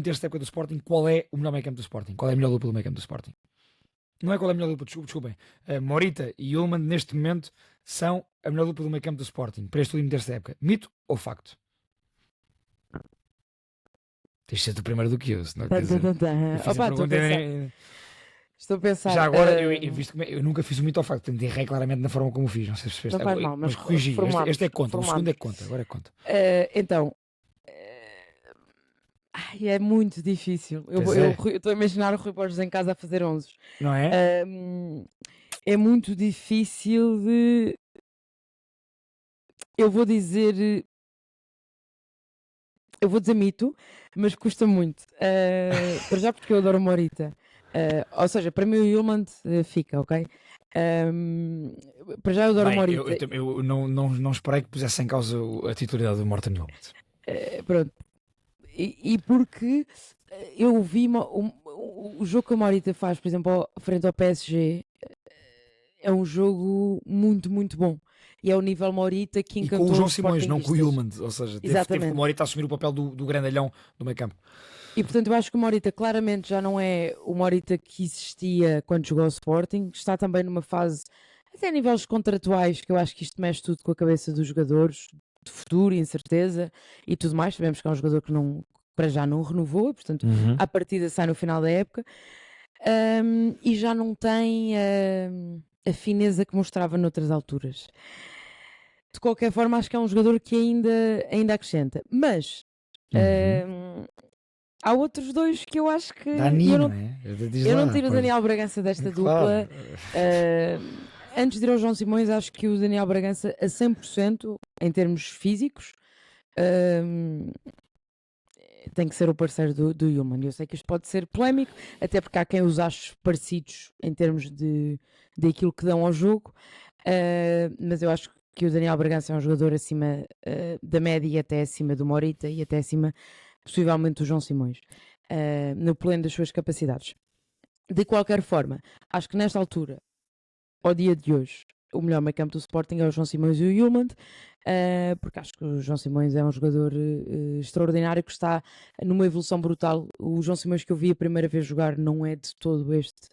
terço da época do Sporting, qual é o melhor meio campo do Sporting? Qual é a melhor dupla do meio campo do Sporting? Não é qual é a melhor dupla, desculpem. Morita e Ullmann, neste momento, são a melhor dupla do meio campo do Sporting, para este último terço da época. Mito ou facto? Tens de ser tu primeiro do que eu, senão quer dizer, eu fiz a Opa, pergunta estou a pensar. já agora, eu nunca fiz o mito ao facto, portanto, errei claramente na forma como fiz, não sei se percebeste. Não faz mal, mas corrigi, formamos, este é que conta, o segundo é que formamos. conta, agora é que conta. Então, é muito difícil. Eu Pois é. estou a imaginar o Rui Borges em casa a fazer 11. Não é? É muito difícil de... Eu vou dizer mito, mas custa muito. Para já porque eu adoro Morita. Ou seja, para mim o Yulman fica, ok? Para já eu adoro Bem, Morita. eu não esperei que pusesse em causa a titularidade do Morten Yulman. Pronto. E porque eu vi o jogo que a Morita faz, por exemplo, frente ao PSG, é um jogo muito, muito bom. E é o nível Morita que E encantou com o João os Simões, não com o sportinguistas. Yulman, ou seja, teve Exatamente. que o Morita assumir o papel do grandalhão do meio campo. E portanto eu acho que o Morita claramente já não é o Morita que existia quando jogou ao Sporting. Está também numa fase, até a níveis contratuais, que eu acho que isto mexe tudo com a cabeça dos jogadores, de futuro, incerteza e tudo mais. Sabemos que é um jogador que para já não renovou, e, portanto à partida sai no final da época, e já não tem a fineza que mostrava noutras alturas. De qualquer forma, acho que é um jogador que ainda acrescenta. Mas há outros dois que eu acho que... Dani, eu não não, é? eu não tiro o Daniel Bragança desta Claro. dupla. Antes de ir ao João Simões, acho que o Daniel Bragança a 100% em termos físicos tem que ser o parceiro do Yulman. Eu sei que isto pode ser polémico, até porque há quem os ache parecidos em termos de aquilo que dão ao jogo, mas eu acho que o Daniel Bragança é um jogador acima da média e até acima do Morita e até acima, possivelmente, do João Simões, no pleno das suas capacidades. De qualquer forma, acho que nesta altura, ao dia de hoje, o melhor meio-campo do Sporting é o João Simões e o Yulman, porque acho que o João Simões é um jogador extraordinário que está numa evolução brutal. O João Simões que eu vi a primeira vez jogar não é de todo este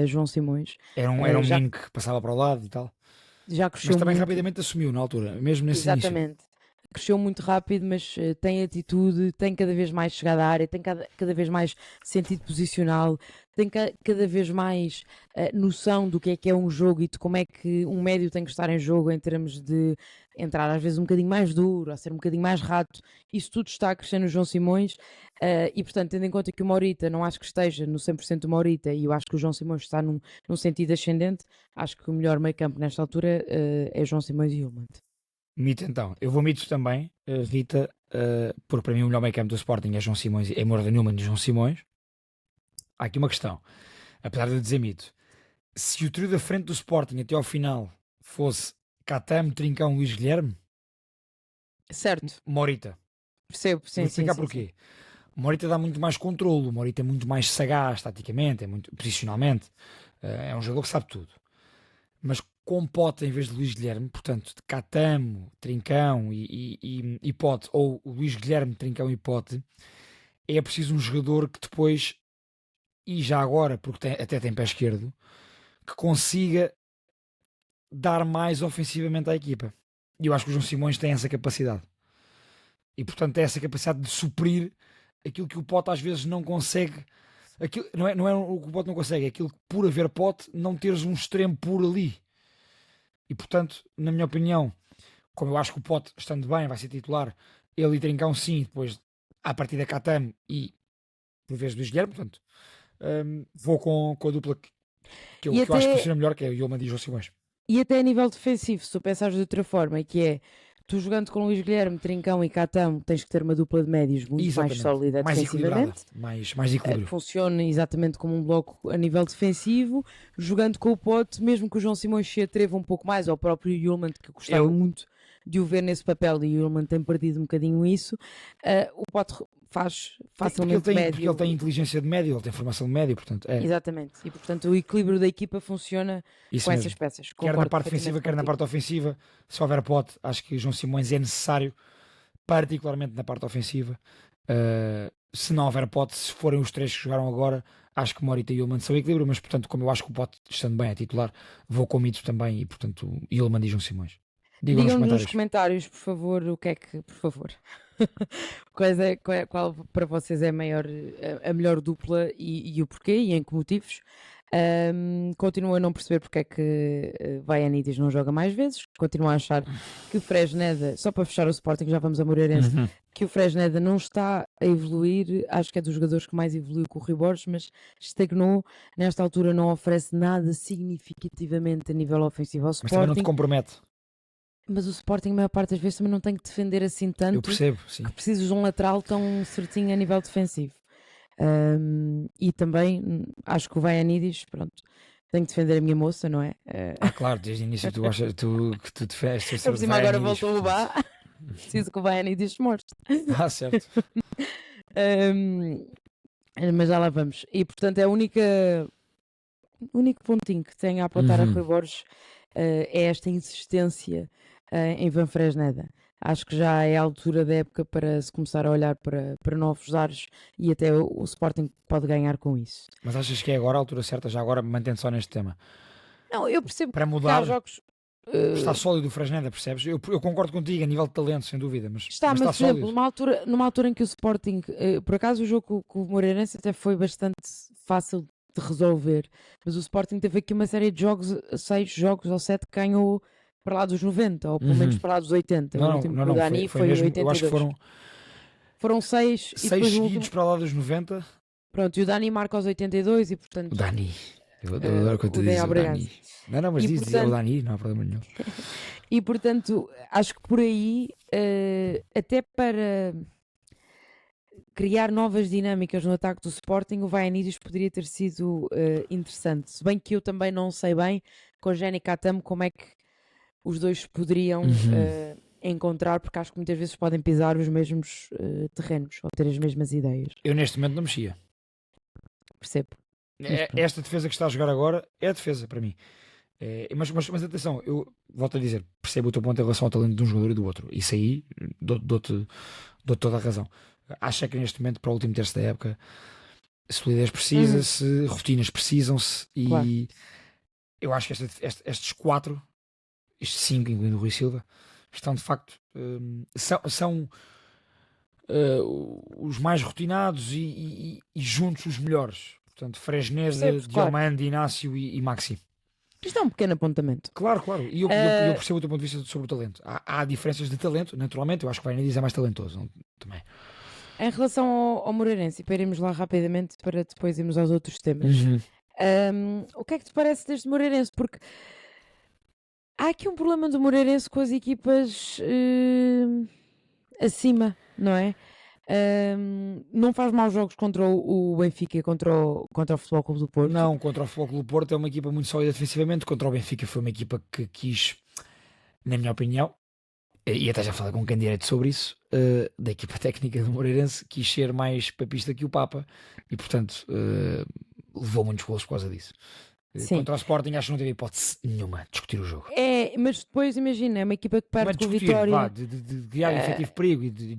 João Simões. Era um menino que passava para o lado e tal. Já cresceu Mas também muito. rapidamente assumiu na altura, mesmo nesse início. Exatamente. Cresceu muito rápido, mas tem atitude, tem cada vez mais chegada à área, tem cada vez mais sentido posicional, tem cada vez mais noção do que é um jogo e de como é que um médio tem que estar em jogo em termos de entrar às vezes um bocadinho mais duro, a ser um bocadinho mais rato. Isso tudo está a crescer no João Simões e, portanto, tendo em conta que o Morita não acho que esteja no 100% do Morita e eu acho que o João Simões está num sentido ascendente, acho que o melhor meio campo nesta altura é João Simões e Yulman. Mito então. Eu vou mito também, Rita, porque para mim o melhor meio campo do Sporting é João Simões, é Morda Newman e João Simões. Há aqui uma questão, apesar de eu dizer mito. Se o trio da frente do Sporting até ao final fosse Catamo, Trincão, Luís Guilherme, Certo, Morita. percebo, sim, Vou sim, explicar sim, porquê. O Morita dá muito mais controlo, o Morita é muito mais sagaz taticamente, é muito posicionalmente, é um jogador que sabe tudo. Mas com Pote em vez de Luís Guilherme, portanto, de Catamo, Trincão e Pote, ou o Luís Guilherme, Trincão e Pote, é preciso um jogador que depois, e já agora, porque até tem pé esquerdo, que consiga dar mais ofensivamente à equipa. E eu acho que o João Simões tem essa capacidade. E portanto tem essa capacidade de suprir aquilo que o Pote às vezes não consegue. Aquilo, não é o que o Pote não consegue, é aquilo que por haver Pote não teres um extremo puro ali. E portanto, na minha opinião, como eu acho que o Pote, estando bem, vai ser titular, ele e Trincão sim, depois à partida Catamo e por vez do Guilherme, portanto, vou com a dupla que eu acho que funciona melhor, que é o Yulman e João Simões. E até a nível defensivo, se tu pensares de outra forma, que é tu jogando com Luís Guilherme, Trincão e Catamo, tens que ter uma dupla de médios muito Exatamente. mais sólida mais defensivamente. Mais equilíbrio. Funciona exatamente como um bloco a nível defensivo. Jogando com o Pote, mesmo que o João Simões se atreva um pouco mais, ou o próprio Yulman, que gostava muito de o ver nesse papel, e o Yulman tem perdido um bocadinho isso, o Pote faz facilmente médio. Porque ele tem inteligência de médio, ele tem formação de médio, portanto é. Exatamente. E portanto o equilíbrio da equipa funciona Isso com mesmo. essas peças. Quer Concordo na parte defensiva, quer na parte ofensiva. Se houver Pote, acho que o João Simões é necessário, particularmente na parte ofensiva. Se não houver Pote, se forem os três que jogaram agora, acho que Morita e Yulman são equilíbrio, mas portanto, como eu acho que o Pote, estando bem a titular, vou com o Mito também, e portanto, Yulman e João Simões. Digam nos comentários, por favor, o que é que, por favor, qual para vocês é a melhor dupla e o porquê e em que motivos. Continuo a não perceber porque é que Vaianidis não joga mais vezes. Continuo a achar que o Fresneda, só para fechar o Sporting, já vamos a Moreirense, que o Fresneda não está a evoluir. Acho que é dos jogadores que mais evoluiu com o Rui Borges, mas estagnou. Nesta altura não oferece nada significativamente a nível ofensivo ao Sporting. Mas também não te compromete. Mas o Sporting, a maior parte das vezes, também não tem que defender assim tanto. Eu percebo, sim. Que precisas de um lateral tão certinho a nível defensivo. E também acho que o Vaianidis, pronto, tenho que defender a minha moça, não é? Claro, desde o início tu achas que tu defendes. Por cima agora voltou o Bá. Preciso que o Vaianidis se mostre. Certo. Mas já lá vamos. E portanto é o único pontinho que tenho a apontar a Rui Borges é esta insistência em Van Fresneda. Acho que já é a altura da época para se começar a olhar para novos ares e até o Sporting pode ganhar com isso. Mas achas que é agora a altura certa, já agora mantendo só neste tema? Não, eu percebo para que mudar, há jogos... Está sólido o Fresneda, percebes? Eu concordo contigo a nível de talento, sem dúvida, mas está por exemplo, numa altura em que o Sporting, por acaso o jogo com o Moreirense até foi bastante fácil de resolver, mas o Sporting teve aqui uma série de jogos, 6 jogos ou 7 que ganhou para lá dos 90, ou pelo menos para lá dos 80. Não, o Dani foi mesmo, 82. eu acho que foram 6 seguidos para lá dos 90. Pronto, e o Dani marca aos 82 e portanto... O Dani, eu adoro quando tu dizes o Dani. Não, mas diz o Dani, não há problema nenhum. E portanto, acho que por aí, até para criar novas dinâmicas no ataque do Sporting, o Vainidis poderia ter sido interessante. Se bem que eu também não sei bem, com o Jenny Katam, como é que os dois poderiam encontrar, porque acho que muitas vezes podem pisar os mesmos terrenos, ou ter as mesmas ideias. Eu neste momento não mexia. Percebo. Esta defesa que está a jogar agora é a defesa para mim. Mas atenção, eu volto a dizer, percebo o teu ponto em relação ao talento de um jogador e do outro. Isso aí dou-te toda a razão. Acho que neste momento, para o último terço da época, solidez precisa-se, rotinas precisam-se, e Claro. eu acho que estes 4, estes 5, incluindo o Rui Silva, estão de facto são os mais rotinados e juntos os melhores. Portanto, Fresneda, Percebes, claro. Diomande, Inácio e Maxi. Isto é um pequeno apontamento. Claro. E eu percebo o teu ponto de vista sobre o talento. Há diferenças de talento, naturalmente. Eu acho que o Vainidis é mais talentoso também. Em relação ao Moreirense, e para irmos lá rapidamente para depois irmos aos outros temas. O que é que te parece deste Moreirense? Porque há aqui um problema do Moreirense com as equipas acima, não é? Não faz maus jogos contra o Benfica e contra o Futebol Clube do Porto. Não, contra o Futebol Clube do Porto é uma equipa muito sólida defensivamente. Contra o Benfica foi uma equipa que quis, na minha opinião, e até já falei com quem direito sobre isso, da equipa técnica do Moreirense, quis ser mais papista que o Papa e, portanto, levou muitos golos por causa disso. Sim. Contra o Sporting acho que não teve hipótese nenhuma de discutir o jogo. Mas depois imagina, é uma equipa que Não é perde com o discutir, Vitória. de criar efetivo perigo e de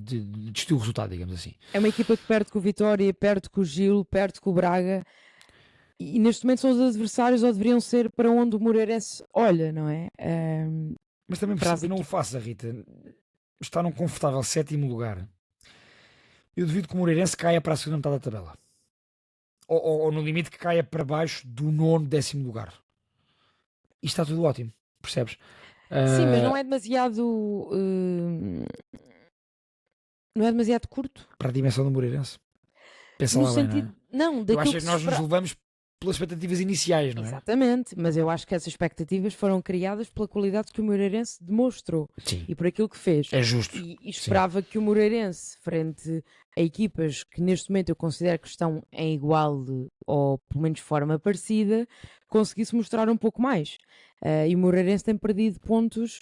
discutir o resultado, digamos assim. É uma equipa que perde com o Vitória, perde com o Gil, perde com o Braga. E neste momento são os adversários, ou deveriam ser, para onde o Moreirense olha, não é? Mas também para as percebo que não o faça, Rita. Está num confortável 7º lugar. Eu duvido que o Moreirense caia para a segunda metade da tabela. Ou no limite que caia para baixo do 9º, 10º lugar. E está tudo ótimo, percebes? Sim, mas não é demasiado. Não é demasiado curto. Para a dimensão do Moreirense. Pensa No lá bem, sentido. não é? Não, Eu daquilo acho que que se nós nos espera- levamos pelas expectativas iniciais, não é? Exatamente, mas eu acho que essas expectativas foram criadas pela qualidade que o Moreirense demonstrou Sim, e por aquilo que fez. é justo. E esperava que o Moreirense, frente a equipas que neste momento eu considero que estão em igual ou pelo menos de forma parecida, conseguisse mostrar um pouco mais. E o Moreirense tem perdido pontos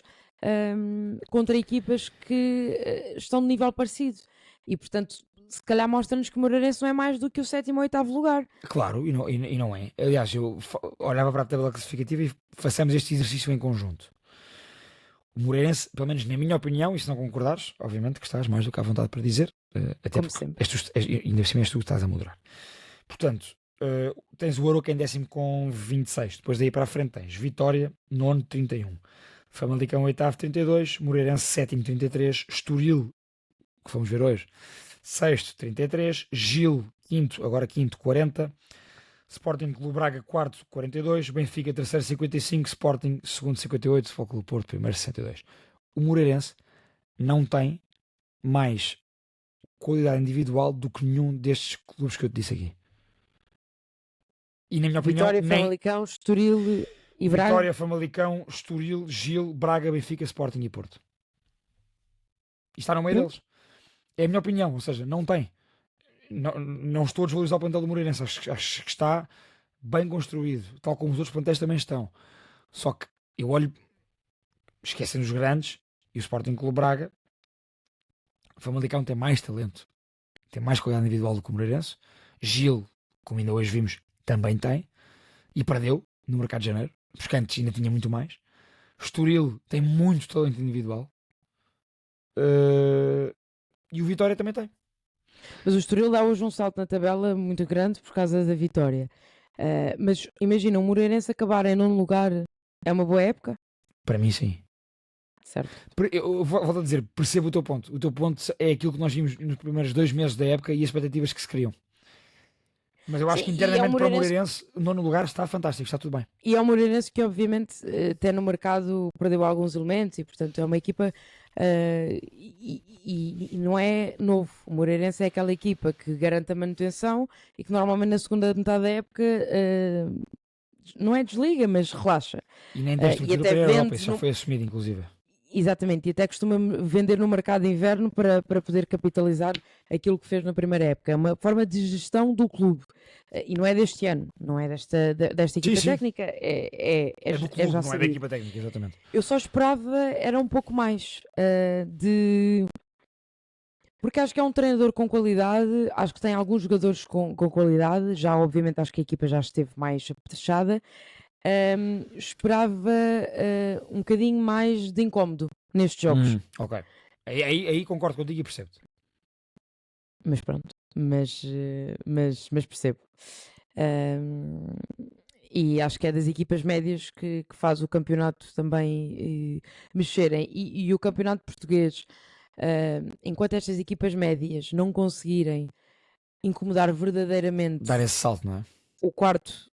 contra equipas que estão de nível parecido. E portanto, se calhar mostra-nos que o Moreirense não é mais do que o 7º ou 8º lugar. Claro, e não é. Aliás, eu olhava para a tabela classificativa e façamos este exercício em conjunto. O Moreirense, pelo menos na minha opinião, e se não concordares, obviamente que estás mais do que à vontade para dizer, até Como porque sempre. ainda por cima és tu que estás a moderar. Portanto, tens o Aroca em 10º com 26, depois daí para a frente tens Vitória, 9º, 31, Famalicão 8º, 32, Moreirense 7º, 33, Estoril, que fomos ver hoje, 6º, 33, Gil, 5º, agora 5º, 40, Sporting Clube Braga, 4º, 42, Benfica, 3º, 55, Sporting, 2º, 58, Futebol Clube Porto, 1º, 62. O Moreirense não tem mais qualidade individual do que nenhum destes clubes que eu te disse aqui. E na minha opinião, Vitória, nem Famalicão, Estoril e Braga. Vitória, Famalicão, Estoril, Gil, Braga, Benfica, Sporting e Porto. E está no meio deles. É a minha opinião, ou seja, não tem. Não estou a desvalorizar o plantel do Moreirense, acho que está bem construído, tal como os outros plantéis também estão. Só que eu olho, esquecem os grandes, e o Sporting Clube Braga, o Famalicão tem mais talento, tem mais qualidade individual do que o Moreirense. Gil, como ainda hoje vimos, também tem, e perdeu no mercado de janeiro, porque antes ainda tinha muito mais. Estoril tem muito talento individual, e o Vitória também tem. Mas o Estoril dá hoje um salto na tabela muito grande por causa da Vitória. Mas imagina, o Moreirense acabar em 9º lugar é uma boa época? Para mim, sim. Certo. Eu volto a dizer, percebo o teu ponto. O teu ponto é aquilo que nós vimos nos primeiros 2 meses da época e as expectativas que se criam. Mas eu acho que Sim, internamente para o Moreirense- Moreirense, o 9º lugar está fantástico, está tudo bem. E é o Moreirense que obviamente até no mercado perdeu alguns elementos e portanto é uma equipa e não é novo. O Moreirense é aquela equipa que garante a manutenção e que normalmente na segunda metade da época não é desliga, mas relaxa. E nem tem E estrutura até para a Europa, vende isso já no- foi assumido, inclusive. Exatamente, e até costuma vender no mercado de inverno para poder capitalizar aquilo que fez na primeira época. É uma forma de gestão do clube. E não é deste ano, não é desta equipa sim. técnica, É do clube, já não é da sabido. equipa técnica, exatamente. Eu só esperava, era um pouco mais de. Porque acho que é um treinador com qualidade, acho que tem alguns jogadores com qualidade, já obviamente acho que a equipa já esteve mais apetrechada. Esperava um bocadinho mais de incómodo nestes jogos, Ok. Aí concordo contigo e percebo-te. mas pronto, mas percebo. Ahm, e acho que é das equipas médias que faz o campeonato também mexerem. E o campeonato português, enquanto estas equipas médias não conseguirem incomodar verdadeiramente Dar esse salto, não é? o quarto,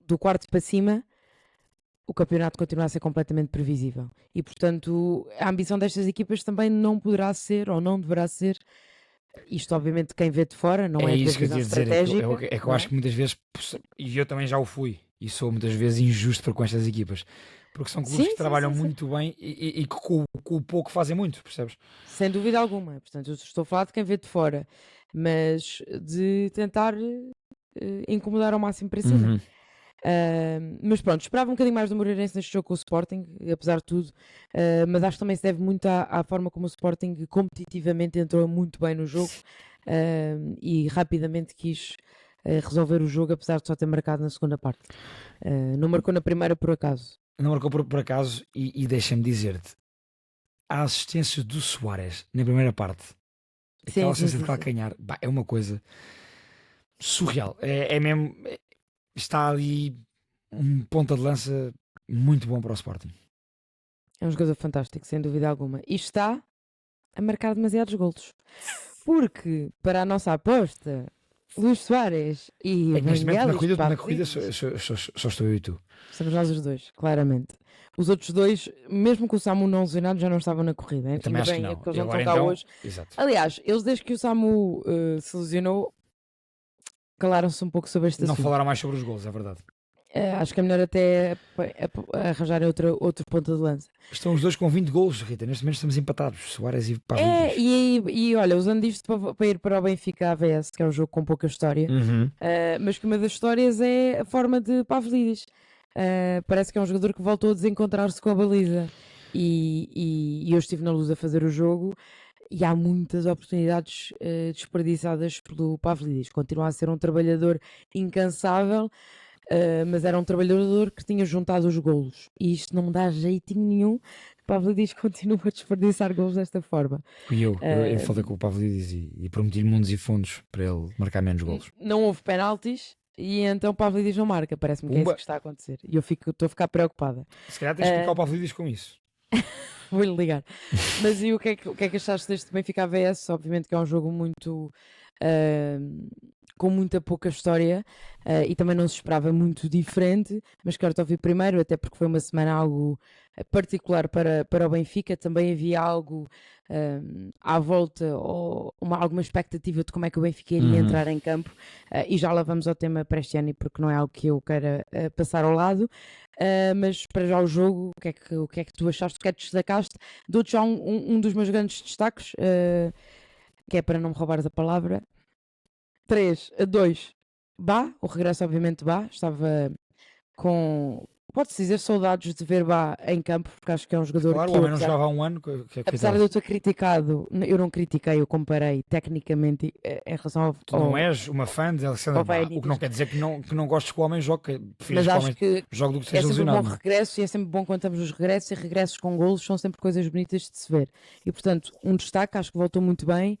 do quarto para cima, o campeonato continua a ser completamente previsível. E, portanto, a ambição destas equipas também não poderá ser, ou não deverá ser, isto obviamente quem vê de fora, não É é da isso que eu visão ia dizer. estratégica. É que eu não é? acho que muitas vezes, e eu também já o fui, e sou muitas vezes injusto com estas equipas, porque são clubes Sim, que trabalham muito bem e que com o pouco fazem muito, percebes? sem dúvida alguma. Portanto, eu estou a falar de quem vê de fora, mas de tentar incomodar ao máximo para cima. Uhum. Mas pronto, esperava um bocadinho mais do Moreirense neste jogo com o Sporting, apesar de tudo, mas acho que também se deve muito à forma como o Sporting competitivamente entrou muito bem no jogo e rapidamente quis resolver o jogo, apesar de só ter marcado na segunda parte. Não marcou na primeira por acaso. Não marcou por acaso, e deixa-me dizer-te, a assistência do Suárez na primeira parte, aquela assistência de calcanhar, pá, é uma coisa surreal. É mesmo. Está ali um ponta de lança muito bom para o Sporting. É um jogador fantástico, sem dúvida alguma. E está a marcar demasiados golos. Porque, para a nossa aposta, Luís Soares e É que neste momento Vangelis na corrida Patrick, só estou eu e tu. somos nós os dois, claramente. Os outros dois, mesmo com o Samu não lesionado, já não estavam na corrida. Eu também Ainda acho que bem, é não. porque eles E não agora estão cá então. hoje. Exato. Aliás, eles desde que o Samu se lesionou, calaram-se um pouco sobre este Não assunto. falaram mais sobre os gols, é verdade. Acho que é melhor até arranjarem outro ponta de lança. Estão os dois com 20 golos, Rita. Neste momento estamos empatados. Soares e Pavlidis. E olha, usando isto para ir para o Benfica AVS, que é um jogo com pouca história, mas que uma das histórias é a forma de Pavlidis. Parece que é um jogador que voltou a desencontrar-se com a baliza. E eu estive na Luz a fazer o jogo e há muitas oportunidades desperdiçadas pelo Pavlidis. Continua a ser um trabalhador incansável. Mas era um trabalhador que tinha juntado os golos e isto não me dá jeitinho nenhum. Pavlidis continua a desperdiçar golos desta forma. E eu falei com o Pavlidis e prometi-lhe mundos e fundos para ele marcar menos golos. Não houve penaltis e então Pavlidis não marca. Parece-me que é isso que está a acontecer e eu estou a ficar preocupada. Se calhar tens de explicar o Pavlidis com isso. Vou-lhe ligar. Mas e o que é que achaste deste Benfica AVS? Obviamente que é um jogo muito com muita pouca história e também não se esperava muito diferente, mas quero-te ouvir primeiro, até porque foi uma semana algo particular para o Benfica. Também havia algo à volta ou alguma expectativa de como é que o Benfica iria entrar em campo e já lá vamos ao tema para este ano, porque não é algo que eu queira passar ao lado. Mas para já o jogo, o que é que tu achaste, o que é que destacaste? Dou-te já um dos meus grandes destaques, que é para não me roubares a palavra. 3-2, Bá, o regresso obviamente de Bá, estava com, pode-se dizer, saudades de ver Bá em campo, porque acho que é um jogador Claro, que o homem não jogava há um ano. apesar de eu ter criticado, eu não critiquei, eu comparei tecnicamente em relação ao... Tu não és uma fã de Alexandre Bá, o que não quer dizer que não gostes que o homem jogue, que prefires mas que o acho homem que jogue do que é seja sempre um lesionado. bom regresso e é sempre bom quando estamos nos regressos, e regressos com golos são sempre coisas bonitas de se ver. E portanto, um destaque, acho que voltou muito bem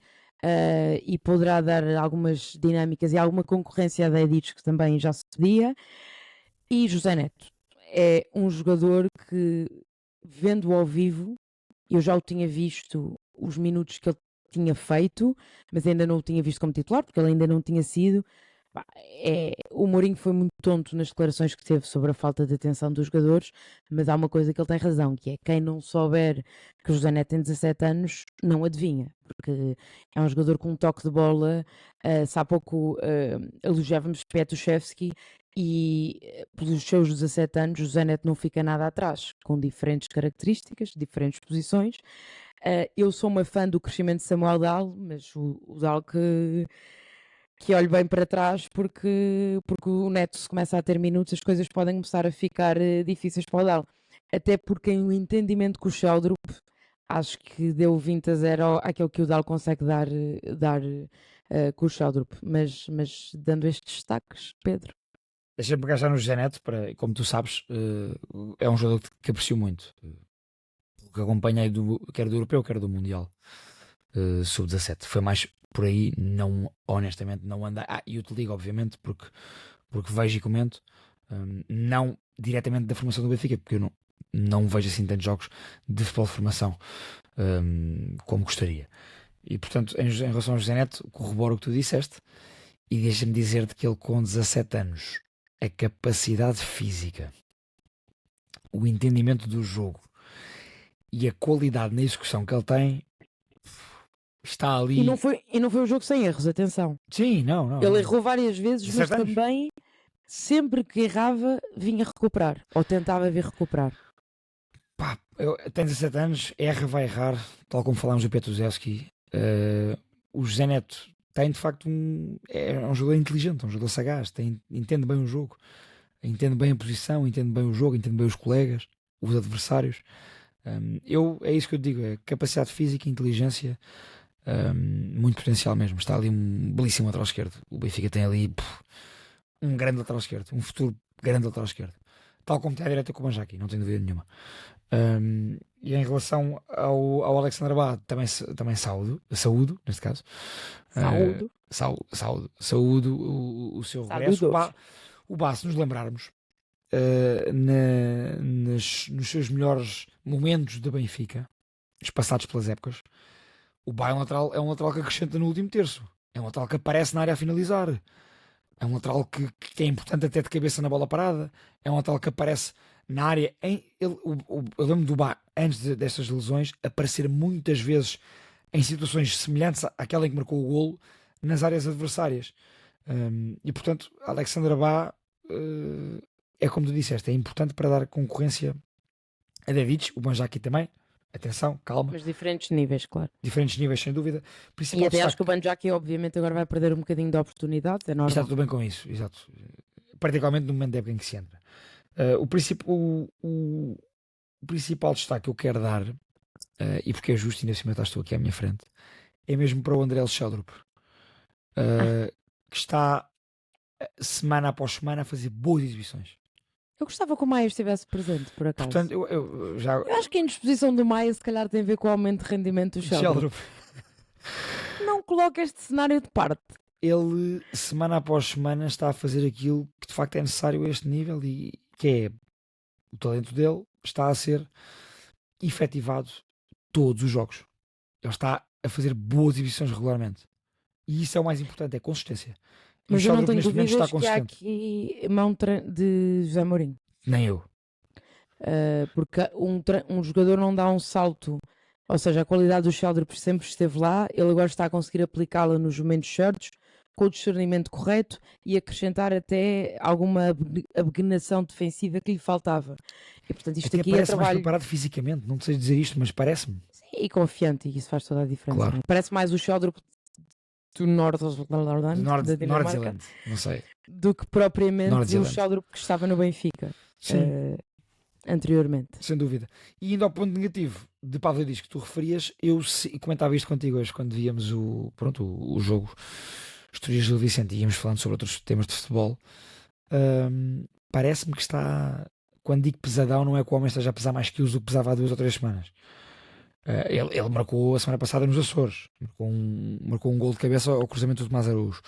e poderá dar algumas dinâmicas e alguma concorrência a Editos, que também já se pedia. E José Neto é um jogador que, vendo ao vivo, eu já o tinha visto os minutos que ele tinha feito, mas ainda não o tinha visto como titular, porque ele ainda não tinha sido. O Mourinho foi muito tonto nas declarações que teve sobre a falta de atenção dos jogadores, mas há uma coisa que ele tem razão, que é quem não souber que o José Neto tem 17 anos não adivinha, porque é um jogador com um toque de bola. Se há pouco elogiávamos Petuševski, e pelos seus 17 anos o Zé Neto não fica nada atrás, com diferentes características, diferentes posições. Eu sou uma fã do crescimento de Samuel Dal, mas o Dal que olhe bem para trás, porque o Neto, se começa a ter minutos, as coisas podem começar a ficar difíceis para o Dal. Até porque em o entendimento com o Sheldrup, acho que deu 20-0 àquele que o Dal consegue dar com o Sheldrup. Mas dando estes destaques, Pedro. Deixa-me pegar já no José Neto, como tu sabes, é um jogador que aprecio muito. Que acompanhei quer do Europeu, quer do Mundial Sub-17. Foi mais por aí, honestamente, não andei. E eu te ligo, obviamente, porque vejo e comento, não diretamente da formação do Benfica, porque eu não vejo assim tantos jogos de futebol de formação como gostaria. E, portanto, em relação ao José Neto, corroboro o que tu disseste e deixa-me dizer-te que ele, com 17 anos, a capacidade física, o entendimento do jogo e a qualidade na execução que ele tem está ali. E não foi um jogo sem erros, atenção. Sim, não. Ele errou várias vezes, mas 17 anos. também, sempre que errava, vinha recuperar, ou tentava vir recuperar. Pá, tem 17 anos, vai errar, tal como falámos do Petrusevski. O José Neto tem, de facto, é um jogador inteligente, um jogador sagaz, entende bem o jogo, entende bem a posição, entende bem o jogo, entende bem os colegas, os adversários. É isso que eu digo, é capacidade física, inteligência, muito potencial mesmo. Está ali um belíssimo lateral esquerdo. O Benfica tem ali um grande lateral esquerdo, um futuro grande lateral esquerdo, tal como tem a direita com o Manjaki, não tenho dúvida nenhuma. E em relação ao Alexandre Bá, também saúdo, neste caso. Saúdo o seu regresso. O Bá, se nos lembrarmos, nos seus melhores momentos de Benfica, espaçados pelas épocas, o Bá é um lateral que acrescenta no último terço. É um lateral que aparece na área a finalizar. É um lateral que é importante até de cabeça na bola parada. É um lateral que aparece na área. Eu lembro do Bá, antes destas lesões, aparecer muitas vezes em situações semelhantes àquela em que marcou o golo, nas áreas adversárias. E portanto, Alexandre Bá é como tu disseste, é importante para dar concorrência a Davids, o Manjaki também. Atenção, calma. Mas diferentes níveis, claro. Diferentes níveis, sem dúvida. E até acho que o Manjaki, obviamente, agora vai perder um bocadinho de oportunidade, é normal. Está tudo bem com isso, exato. Particularmente no momento da época em que se entra. O principal destaque que eu quero dar, e porque é justo, e nesse momento estou aqui à minha frente, é mesmo para o André Sheldrup, que está semana após semana a fazer boas exibições. Eu gostava que o Maia estivesse presente, por acaso. Portanto, eu acho que a indisposição do Maia se calhar tem a ver com o aumento de rendimento do Sheldrup. Não coloca este cenário de parte. Ele, semana após semana, está a fazer aquilo que de facto é necessário a este nível e que é o talento dele está a ser efetivado todos os jogos. Ele está a fazer boas exibições regularmente. E isso é o mais importante, é consistência. Mas eu não tenho dúvidas que há aqui mão de José Mourinho. Nem eu. Porque um jogador não dá um salto, ou seja, a qualidade do Sheldrup sempre esteve lá, ele agora está a conseguir aplicá-la nos momentos certos, com o discernimento correto e acrescentar até alguma abnegação defensiva que lhe faltava. E portanto isto até aqui parece é trabalho... mais preparado fisicamente, não sei dizer isto, mas parece-me. Sim, e confiante, e isso faz toda a diferença. Claro. Parece mais o Sheldrup do Nord-Zelândia, não sei. Do que propriamente o Sheldrup que estava no Benfica anteriormente. Sem dúvida. E indo ao ponto negativo de Pavlidis que tu referias, eu comentava isto contigo hoje quando víamos o jogo Estoril Gil Vicente e íamos falando sobre outros temas de futebol. Parece-me que está, quando digo pesadão, não é que o homem esteja a pesar mais quilos do que pesava há 2 ou 3 semanas. Ele marcou a semana passada nos Açores, marcou um gol de cabeça ao cruzamento do Tomás Araújo.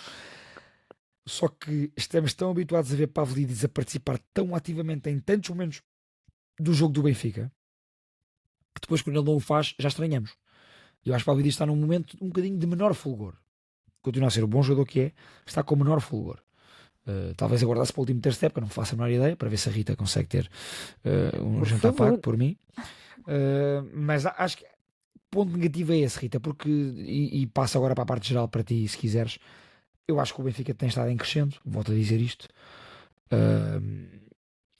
Só que estamos tão habituados a ver Pavlidis a participar tão ativamente em tantos momentos do jogo do Benfica que depois, quando ele não o faz, já estranhamos. Eu acho que Pavlidis está num momento um bocadinho de menor fulgor. Continua a ser o bom jogador que é, está com menor fulgor. Talvez aguardasse para o último terço de época, não me faço a menor ideia, para ver se a Rita consegue ter um jantar pago por mim. Mas acho que o ponto negativo é esse, Rita, porque, e passo agora para a parte geral para ti, se quiseres. Eu acho que o Benfica tem estado em crescendo, volto a dizer isto.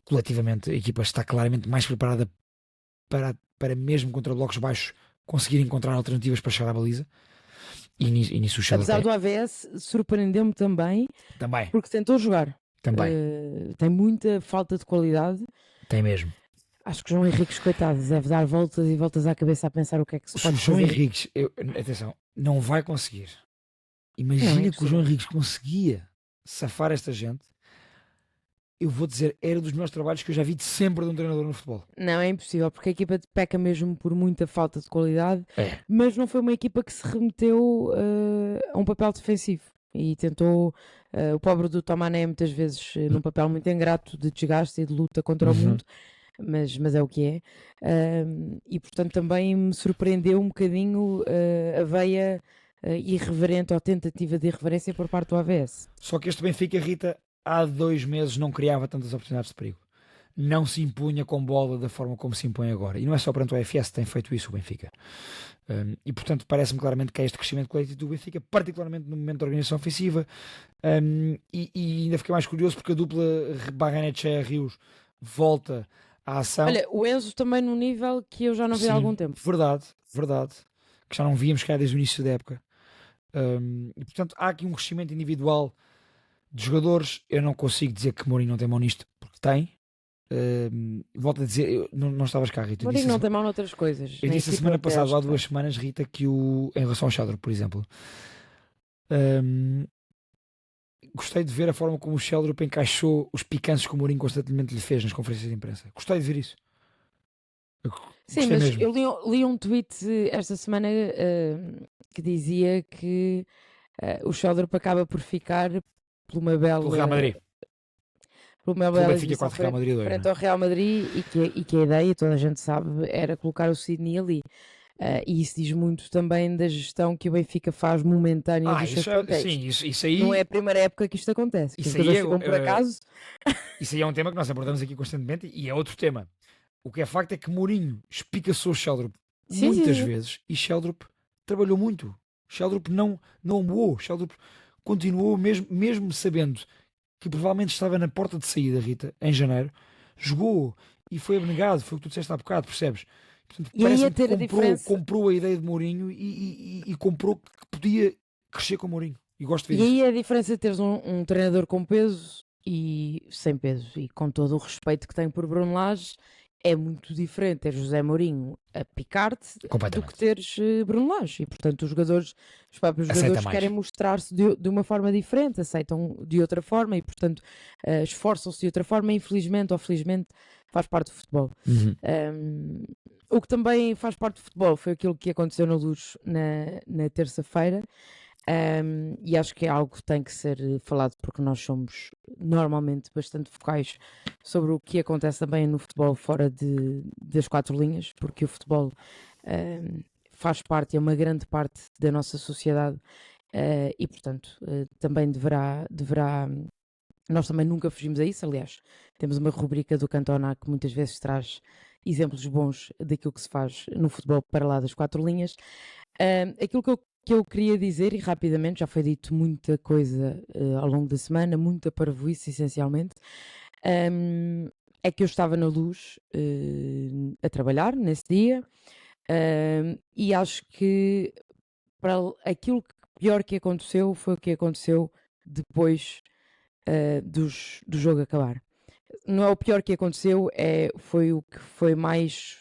Coletivamente, a equipa está claramente mais preparada para mesmo contra blocos baixos conseguir encontrar alternativas para chegar à baliza. E nisso o Shakhtar Apesar do AVS, surpreendeu-me também, também, porque tentou jogar. também, Tem muita falta de qualidade. tem mesmo. Acho que o João Henriques, coitado, deve dar voltas e voltas à cabeça a pensar o que é que se O pode João fazer. Henriques, atenção, não vai conseguir. Não, Imagina é que o João Henriques conseguia safar esta gente. Eu vou dizer, era dos melhores trabalhos que eu já vi de sempre de um treinador no futebol. Não, é impossível, porque a equipa peca mesmo por muita falta de qualidade, É. mas não foi uma equipa que se remeteu a um papel defensivo e tentou, o pobre do Tomané muitas vezes num papel muito ingrato de desgaste e de luta contra o mundo, mas é o que é. E portanto também me surpreendeu um bocadinho a veia irreverente ou tentativa de irreverência por parte do AVS. Só que este Benfica, Rita, há 2 meses não criava tantas oportunidades de perigo. Não se impunha com bola da forma como se impõe agora. E não é só perante o AFS que tem feito isso o Benfica. E portanto parece-me claramente que é este crescimento coletivo do Benfica, particularmente no momento da organização ofensiva. E ainda fiquei mais curioso porque a dupla Barrenetxea-Rios volta à ação. Olha, o Enzo também num nível que eu já não vi há Sim, algum tempo. Verdade. Que já não víamos cá desde o início da época. E portanto há aqui um crescimento individual de jogadores. Eu não consigo dizer que Mourinho não tem mão nisto, porque tem. Volto a dizer, não estavas cá, Rita. Mourinho não tem mal noutras coisas. Eu na disse a equipa semana até passada, acho há que 2 semanas, Rita, que em relação ao Sheldon, por exemplo, gostei de ver a forma como o Sheldon encaixou os picanços que o Mourinho constantemente lhe fez nas conferências de imprensa. Gostei de ver isso. Sim, Gostei mas mesmo. eu li um tweet esta semana que dizia que o Sheldon acaba por ficar por uma bela, Pelo Real Madrid. por uma Pelo bela Benfica exibição 4 Real Madrid 2. frente ao Real Madrid e que a ideia, toda a gente sabe, era colocar o Sidney ali. E isso diz muito também da gestão que o Benfica faz momentânea dos seus contextos. Sim, isso aí. Não é a primeira época que isto acontece. Que as Isso aí coisas é, ficam por acaso. Isso aí é um tema que nós abordamos aqui constantemente e é outro tema. O que é facto é que Mourinho espicaçou Sheldon Sim, muitas sim. vezes e Sheldon trabalhou muito. Sheldon não voou. Sheldon continuou, mesmo sabendo que provavelmente estava na porta de saída, Rita, em janeiro, jogou e foi abnegado. Foi o que tu disseste há bocado, percebes? Portanto, E aí parece-me a ter a que diferença. comprou a ideia de Mourinho e comprou que podia crescer com Mourinho. E gosto de ver E isso. aí a diferença de teres um treinador com peso e sem peso, e com todo o respeito que tem por Bruno Lage, é muito diferente ter José Mourinho a picar-te do Completamente. que teres Bruno Lage. E portanto os próprios Aceita jogadores mais. querem mostrar-se de uma forma diferente, aceitam de outra forma e portanto esforçam-se de outra forma. Infelizmente ou felizmente faz parte do futebol. O que também faz parte do futebol foi aquilo que aconteceu na Luz na terça-feira. E acho que é algo que tem que ser falado porque nós somos normalmente bastante focais sobre o que acontece também no futebol fora das 4 linhas, porque o futebol faz parte, é uma grande parte da nossa sociedade e portanto também deverá nós também nunca fugimos a isso. Aliás, temos uma rubrica do Cantona que muitas vezes traz exemplos bons daquilo que se faz no futebol para lá das 4 linhas. Aquilo que eu queria dizer, e rapidamente, já foi dito muita coisa ao longo da semana, muita parvoíce essencialmente, é que eu estava na Luz a trabalhar nesse dia e acho que para aquilo que pior que aconteceu foi o que aconteceu depois do jogo acabar. Não é o pior que aconteceu, foi o que foi mais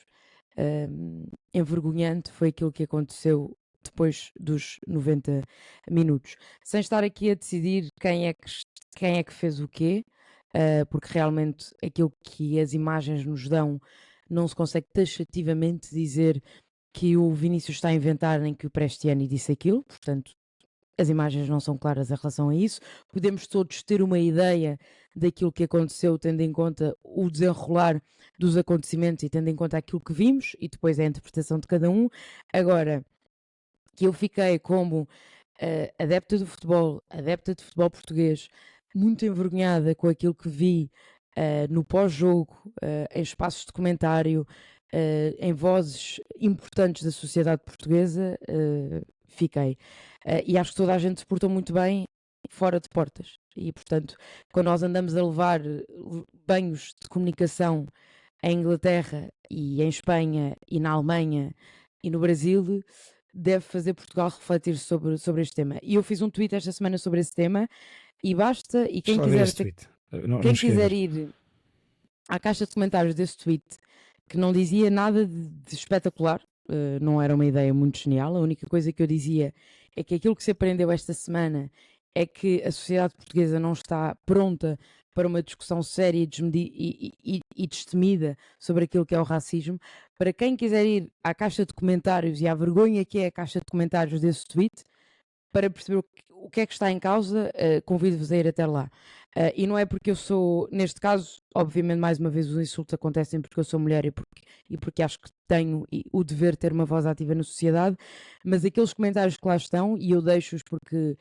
envergonhante, foi aquilo que aconteceu depois dos 90 minutos. Sem estar aqui a decidir quem é que fez o quê, porque realmente aquilo que as imagens nos dão não se consegue taxativamente dizer que o Vinícius está a inventar nem que o Prestiani disse aquilo, portanto as imagens não são claras em relação a isso. Podemos todos ter uma ideia daquilo que aconteceu, tendo em conta o desenrolar dos acontecimentos e tendo em conta aquilo que vimos, e depois é a interpretação de cada um. Agora, que eu fiquei como adepta de futebol português, muito envergonhada com aquilo que vi no pós-jogo, em espaços de comentário, em vozes importantes da sociedade portuguesa, fiquei. E acho que toda a gente se portou muito bem fora de portas. E, portanto, quando nós andamos a levar banhos de comunicação em Inglaterra e em Espanha e na Alemanha e no Brasil, deve fazer Portugal refletir sobre este tema. E eu fiz um tweet esta semana sobre esse tema e basta, e quem Deixa lá ver quiser, esse tweet. Não quem cheguei a quiser ver. ir à caixa de comentários desse tweet, que não dizia nada de espetacular, não era uma ideia muito genial, a única coisa que eu dizia é que aquilo que se aprendeu esta semana é que a sociedade portuguesa não está pronta para uma discussão séria e destemida sobre aquilo que é o racismo. Para quem quiser ir à caixa de comentários e à vergonha que é a caixa de comentários desse tweet, para perceber o que é que está em causa, convido-vos a ir até lá. E não é porque eu sou, neste caso, obviamente, mais uma vez, os insultos acontecem porque eu sou mulher e porque acho que tenho o dever de ter uma voz ativa na sociedade, mas aqueles comentários que lá estão, e eu deixo-os porque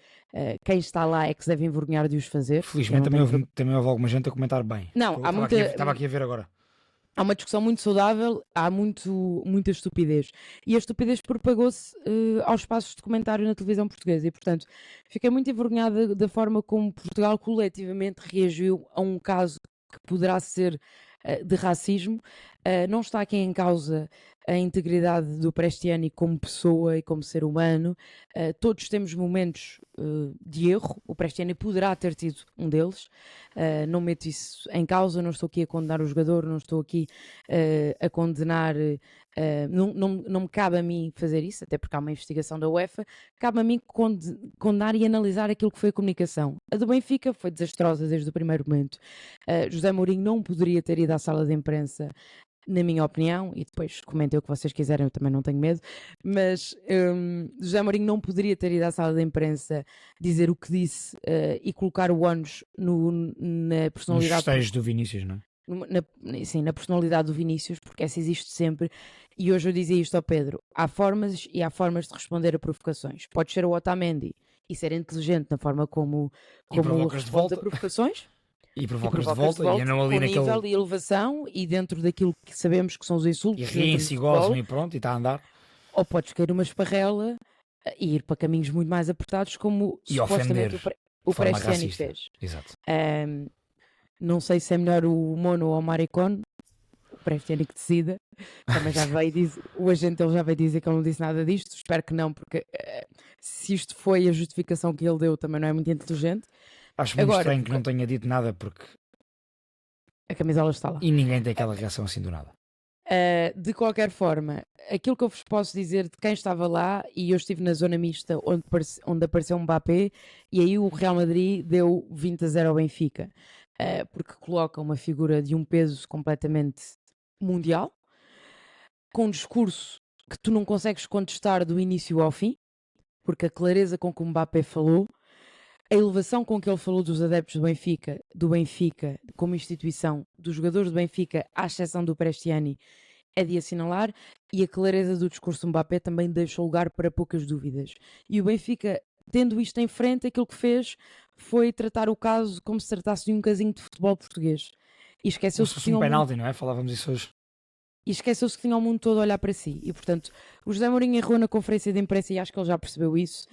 quem está lá é que se deve envergonhar de os fazer. Felizmente também houve alguma gente a comentar bem. Não, há muita... Estava aqui a ver agora. Há uma discussão muito saudável, há muita estupidez. E a estupidez propagou-se aos passos de comentário na televisão portuguesa. E, portanto, fiquei muito envergonhada da forma como Portugal coletivamente reagiu a um caso que poderá ser de racismo. Não está aqui em causa a integridade do Prestiani como pessoa e como ser humano. Todos temos momentos de erro. O Prestiani poderá ter tido um deles. Não meto isso em causa, não estou aqui a condenar o jogador, não estou aqui a condenar. Não me cabe a mim fazer isso, até porque há uma investigação da UEFA. Cabe a mim condenar e analisar aquilo que foi a comunicação. A do Benfica foi desastrosa desde o primeiro momento. José Mourinho não poderia ter ido à sala de imprensa, na minha opinião, e depois comentem o que vocês quiserem, eu também não tenho medo, mas José Mourinho não poderia ter ido à sala de imprensa dizer o que disse e colocar o ónus na personalidade... Nos festejos do Vinícius, não é? Sim, na personalidade do Vinícius, porque essa existe sempre, e hoje eu dizia isto ao Pedro, há formas e há formas de responder a provocações. Pode ser o Otamendi e ser inteligente na forma como responde a provocações. E provocas de volta, e andam ali com naquele... nível e elevação e dentro daquilo que sabemos que são os insultos. E riem-se e gozam e pronto, e está a andar. Ou podes cair uma esparrela e ir para caminhos muito mais apertados, como E supostamente ofender o de forma Prestiani racista. fez. Exato. Não sei se é melhor o Mono ou o Maricón, o Prestiani que decida. Também já veio dizer, o agente ele já veio dizer que ele não disse nada disto. Espero que não, porque se isto foi a justificação que ele deu, também não é muito inteligente. Acho muito estranho que não tenha dito nada, porque a camisola está lá. E ninguém tem aquela reação assim do nada. De qualquer forma, aquilo que eu vos posso dizer de quem estava lá, e eu estive na zona mista onde apareceu um Mbappé, e aí o Real Madrid deu 20-0 ao Benfica, porque coloca uma figura de um peso completamente mundial, com um discurso que tu não consegues contestar do início ao fim, porque a clareza com que o Mbappé falou, a elevação com que ele falou dos adeptos do Benfica como instituição, dos jogadores do Benfica, à exceção do Prestiani, é de assinalar, e a clareza do discurso do Mbappé também deixou lugar para poucas dúvidas. E o Benfica, tendo isto em frente, aquilo que fez foi tratar o caso como se tratasse de um casinho de futebol português. E esqueceu-se que tinha um penalti, não é? Falávamos isso hoje. E esqueceu-se que tinha o mundo todo a olhar para si. E, portanto, o José Mourinho errou na conferência de imprensa e acho que ele já percebeu isso.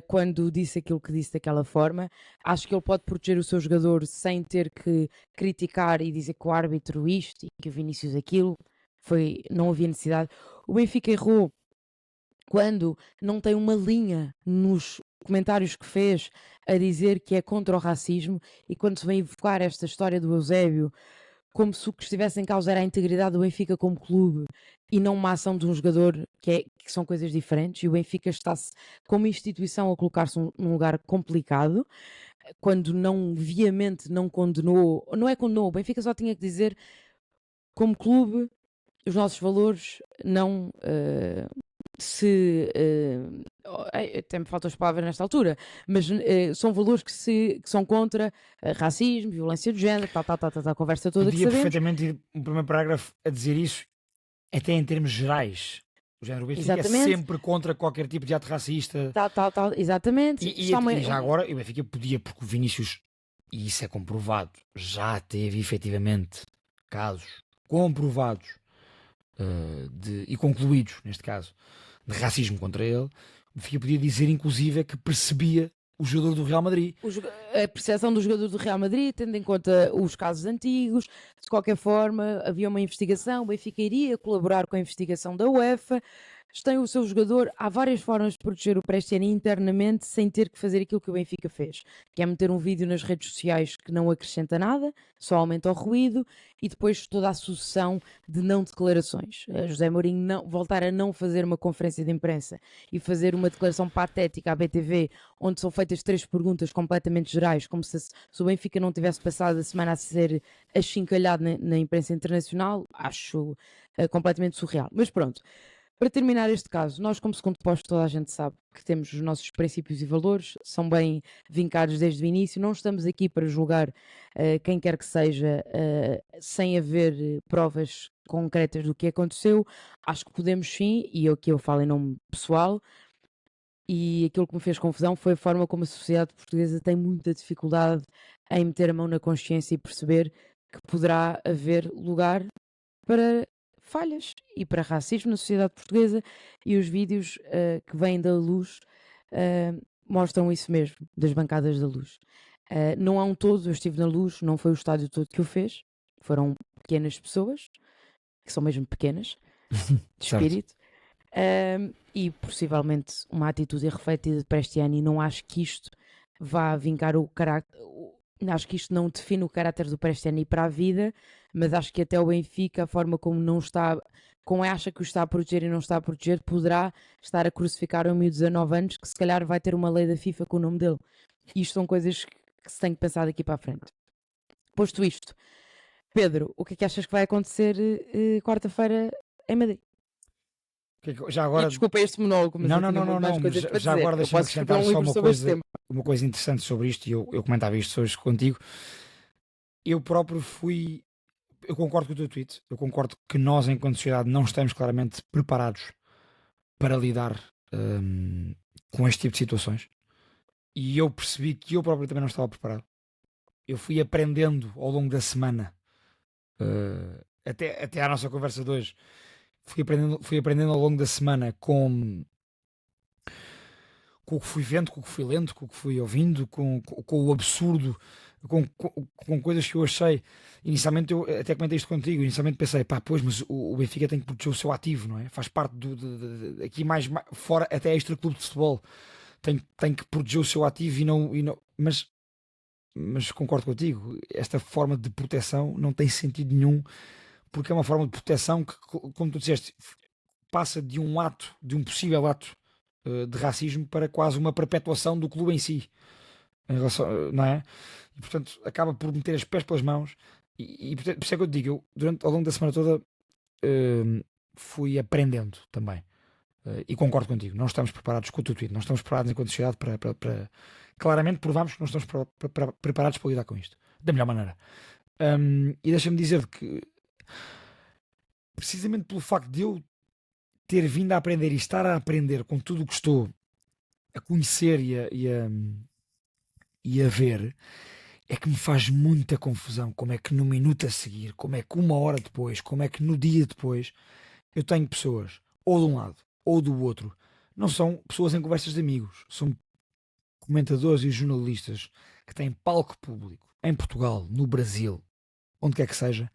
Quando disse aquilo que disse daquela forma, acho que ele pode proteger o seu jogador sem ter que criticar e dizer que o árbitro isto e que o Vinícius aquilo, não havia necessidade. O Benfica errou quando não tem uma linha nos comentários que fez a dizer que é contra o racismo, e quando se vem invocar esta história do Eusébio como se o que estivesse em causa era a integridade do Benfica como clube e não uma ação de um jogador, que são coisas diferentes, e o Benfica está-se como instituição a colocar-se num lugar complicado, quando viamente não condenou, não é condenou, o Benfica só tinha que dizer, como clube, os nossos valores não até me faltam as palavras nesta altura, mas são valores que são contra racismo, violência de género, a conversa toda que sabemos. Perfeitamente um primeiro parágrafo a dizer isso, até em termos gerais. O género Benfica é sempre contra qualquer tipo de ato racista. Exatamente. E já agora, o Benfica podia, porque o Vinícius, e isso é comprovado, já teve efetivamente casos comprovados e concluídos, neste caso, de racismo contra ele. O Benfica podia dizer, inclusive, que percebia o jogador do Real Madrid. A percepção do jogador do Real Madrid, tendo em conta os casos antigos, de qualquer forma, havia uma investigação, o Benfica iria colaborar com a investigação da UEFA. Tem o seu jogador, há várias formas de proteger o Prestiani internamente sem ter que fazer aquilo que o Benfica fez, que é meter um vídeo nas redes sociais que não acrescenta nada, só aumenta o ruído, e depois toda a sucessão de não declarações. José Mourinho voltar a não fazer uma conferência de imprensa e fazer uma declaração patética à BTV, onde são feitas 3 perguntas completamente gerais, como se o Benfica não tivesse passado a semana a ser achincalhado na imprensa internacional, acho completamente surreal. Mas pronto. Para terminar este caso, nós como segundo posto toda a gente sabe que temos os nossos princípios e valores, são bem vincados desde o início, não estamos aqui para julgar quem quer que seja sem haver provas concretas do que aconteceu. Acho que podemos sim, e aqui eu falo em nome pessoal, e aquilo que me fez confusão foi a forma como a sociedade portuguesa tem muita dificuldade em meter a mão na consciência e perceber que poderá haver lugar para falhas e para racismo na sociedade portuguesa, e os vídeos que vêm da Luz mostram isso mesmo, das bancadas da Luz. Não há um todo, eu estive na Luz, não foi o estádio todo que o fez, foram pequenas pessoas, que são mesmo pequenas, de espírito, e possivelmente uma atitude irrefletida de Prestiani. Não acho que isto vá vincar o carácter, acho que isto não define o caráter do Prestiani para a vida, mas acho que até o Benfica, a forma como não está, como acha que o está a proteger e não está a proteger, poderá estar a crucificar um miúdo de 19 anos que se calhar vai ter uma lei da FIFA com o nome dele. Isto são coisas que se tem que pensar daqui para a frente. Posto isto, Pedro, o que é que achas que vai acontecer quarta-feira em Madrid? Já agora... E desculpa este monólogo, mas não, mas já agora deixa-me acrescentar só uma coisa interessante sobre isto, e eu comentava isto hoje contigo. Eu próprio eu concordo com o teu tweet, eu concordo que nós, enquanto sociedade, não estamos claramente preparados para lidar com este tipo de situações, e eu percebi que eu próprio também não estava preparado. Eu fui aprendendo ao longo da semana, até à nossa conversa de hoje, fui aprendendo ao longo da semana com o que fui vendo, com o que fui lendo, com o que fui ouvindo, com o absurdo, com coisas que eu achei. Inicialmente, eu até comentei isto contigo, inicialmente pensei, pois, mas o Benfica tem que proteger o seu ativo, não é? Faz parte aqui mais fora, até extra clube de futebol, tem que proteger o seu ativo e não mas concordo contigo, esta forma de proteção não tem sentido nenhum, porque é uma forma de proteção que, como tu disseste, passa de um possível ato de racismo para quase uma perpetuação do clube em si, não é? E portanto acaba por meter os pés pelas mãos, e por isso é que eu te digo, ao longo da semana toda fui aprendendo também, e concordo contigo, não estamos preparados com o teu tweet, não estamos preparados enquanto sociedade para claramente provamos que não estamos preparados para lidar com isto da melhor maneira. E deixa-me dizer que precisamente pelo facto de eu ter vindo a aprender e estar a aprender com tudo o que estou a conhecer e a ver, é que me faz muita confusão como é que no minuto a seguir, como é que uma hora depois, como é que no dia depois eu tenho pessoas, ou de um lado ou do outro, não são pessoas em conversas de amigos, são comentadores e jornalistas que têm palco público em Portugal, no Brasil, onde quer que seja,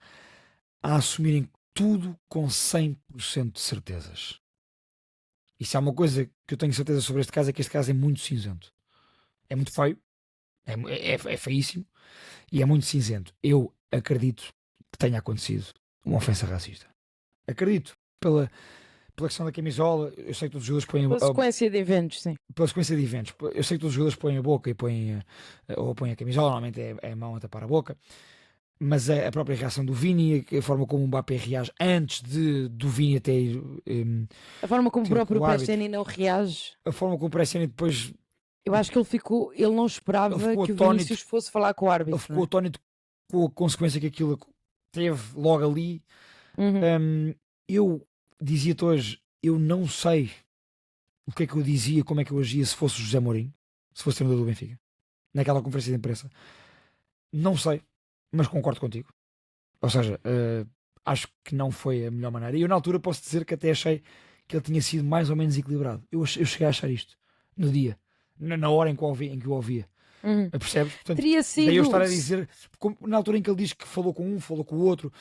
a assumirem tudo com 100% de certezas. E se há uma coisa que eu tenho certeza sobre este caso, é que este caso é muito cinzento. É muito feio, é feíssimo, e é muito cinzento. Eu acredito que tenha acontecido uma ofensa racista. Acredito, pela questão da camisola. Eu sei que todos os jogadores põem... Pela sequência de eventos, sim. Pela sequência de eventos. Eu sei que todos os jogadores põem a boca e põem a camisola, normalmente é a mão a tapar a boca. Mas a própria reação do Vini, a forma como o Mbappé reage antes do Vini até ir... a forma como o próprio Prestiani não reage. A forma como o Prestiani depois... Eu acho que ele não esperava que o Vinícius fosse falar com o árbitro. Ele ficou atónito com a consequência que aquilo teve logo ali. Eu dizia-te hoje, eu não sei o que é que eu dizia, como é que eu agia se fosse o José Mourinho, se fosse treinador do Benfica, naquela conferência de imprensa. Não sei, mas concordo contigo. Ou seja, acho que não foi a melhor maneira. E eu na altura posso dizer que até achei que ele tinha sido mais ou menos equilibrado. Eu cheguei a achar isto no dia. na hora em que o ouvia. Uhum. Percebes? Portanto, Teria daí eu sido. estar a dizer, na altura em que ele diz que falou com um, falou com o outro,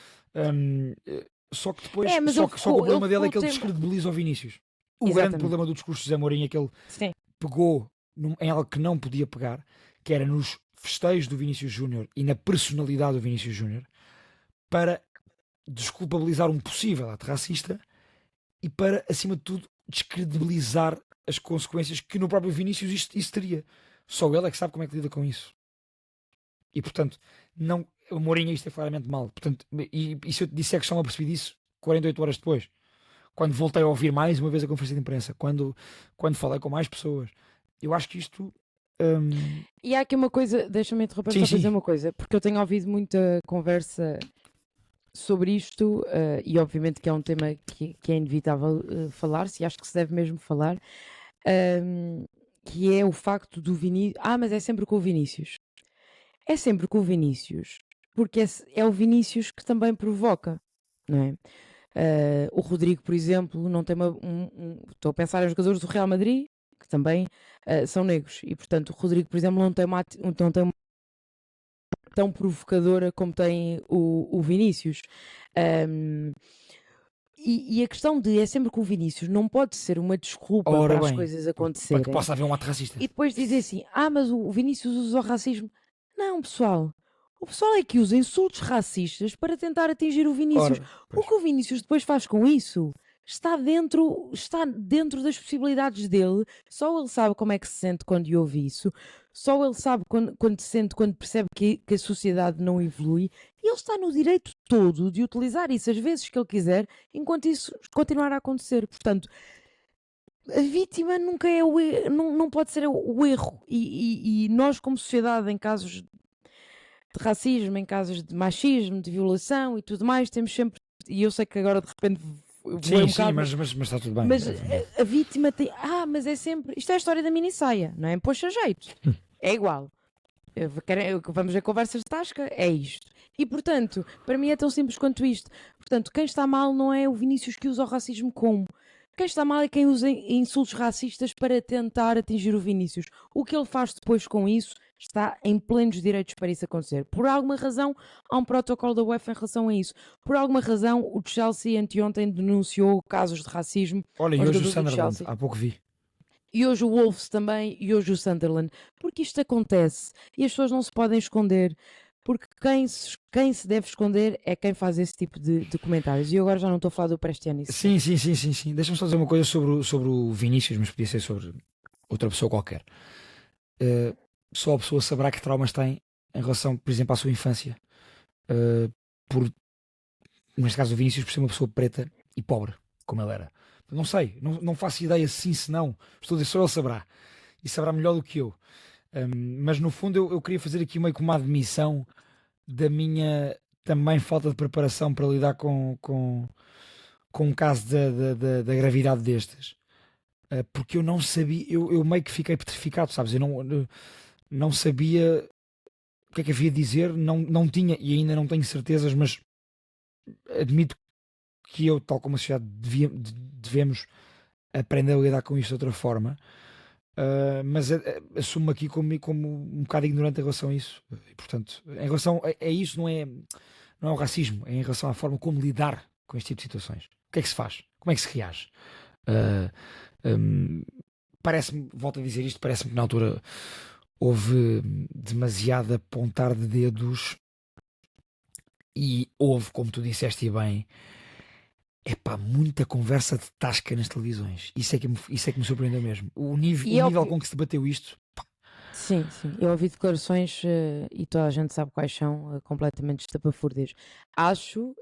só que depois, Mas só ele que o ficou- problema ele dele é que ficou ele tempo- descredibiliza o Vinícius. O grande Exatamente. problema do discurso de José Mourinho é que ele Sim. pegou em algo que não podia pegar, que era nos festejos do Vinícius Júnior e na personalidade do Vinícius Júnior, para desculpabilizar um possível ato racista e para, acima de tudo, descredibilizar as consequências que no próprio Vinícius isso teria. Só ele é que sabe como é que lida com isso. E, portanto, não, o Mourinho isto é claramente mal. Portanto, e se eu te disser que só me apercebi disso 48 horas depois, quando voltei a ouvir mais uma vez a conferência de imprensa, quando falei com mais pessoas, eu acho que isto... E há aqui uma coisa, deixa-me interromper Sim, só para dizer sim. uma coisa, porque eu tenho ouvido muita conversa sobre isto, e obviamente que é um tema que é inevitável falar-se, e acho que se deve mesmo falar, que é o facto do Vinícius. Mas é sempre com o Vinícius. É sempre com o Vinícius, porque é o Vinícius que também provoca, não é? O Rodrigo, por exemplo, não tem estou a pensar em jogadores do Real Madrid que também são negros e, portanto, o Rodrigo, por exemplo, não tem uma tão provocadora como tem o Vinícius. E a questão é sempre com o Vinícius não pode ser uma desculpa Ora para as bem, coisas para acontecerem que possa haver um ato racista. e depois dizer assim: mas o Vinícius usa o racismo. Não, pessoal. O pessoal é que usa insultos racistas para tentar atingir o Vinícius. Ora, O pois. que o Vinícius depois faz com isso está dentro das possibilidades dele. Só ele sabe como é que se sente quando ouve isso. Só ele sabe quando se sente, quando percebe que a sociedade não evolui. E ele está no direito todo de utilizar isso às vezes que ele quiser, enquanto isso continuar a acontecer. Portanto, a vítima nunca é não pode ser o erro. E nós, como sociedade, em casos de racismo, em casos de machismo, de violação e tudo mais, temos sempre. E eu sei que agora de repente voei Sim, um sim, bocado, mas está tudo bem. mas a vítima tem. Mas é sempre. Isto é a história da mini saia, não é? Poxa jeito. É igual. Vamos ver conversas de tasca, é isto. E portanto, para mim é tão simples quanto isto. Portanto, quem está mal não é o Vinícius que usa o racismo como. Quem está mal é quem usa insultos racistas para tentar atingir o Vinícius. O que ele faz depois com isso está em plenos direitos para isso acontecer. Por alguma razão, há um protocolo da UEFA em relação a isso. Por alguma razão, o Chelsea anteontem denunciou casos de racismo. Olha, e aos hoje o jogadores do Sunderland, Chelsea. há pouco vi. E hoje o Wolves também, e hoje o Sunderland. Porque isto acontece e as pessoas não se podem esconder. Porque quem se deve esconder é quem faz esse tipo de comentários. E eu agora já não estou a falar do Prestianis. Sim. Deixa-me só dizer uma coisa sobre o Vinícius, mas podia ser sobre outra pessoa qualquer. Só a pessoa saberá que traumas tem em relação, por exemplo, à sua infância. Neste caso o Vinícius, por ser uma pessoa preta e pobre, como ele era. Não sei, não faço ideia se não. Estou a dizer, só ele saberá. E saberá melhor do que eu. Mas no fundo eu queria fazer aqui meio que uma admissão da minha também falta de preparação para lidar com um caso da gravidade destes. Porque eu não sabia, eu meio que fiquei petrificado, sabes? Eu não sabia o que é que havia de dizer, não tinha, e ainda não tenho certezas, mas admito que eu, tal como a sociedade, devemos aprender a lidar com isto de outra forma. Mas assumo aqui como um bocado ignorante em relação a isso. E, portanto, em relação a isso, não é o racismo, é em relação à forma como lidar com este tipo de situações. O que é que se faz? Como é que se reage? Parece-me, volto a dizer isto, parece-me que na altura houve demasiado apontar de dedos e houve, como tu disseste bem, muita conversa de tasca nas televisões. Isso é que me surpreendeu mesmo. O nível com que se debateu isto. Sim. Eu ouvi declarações e toda a gente sabe quais são, completamente estapafúrdias. Acho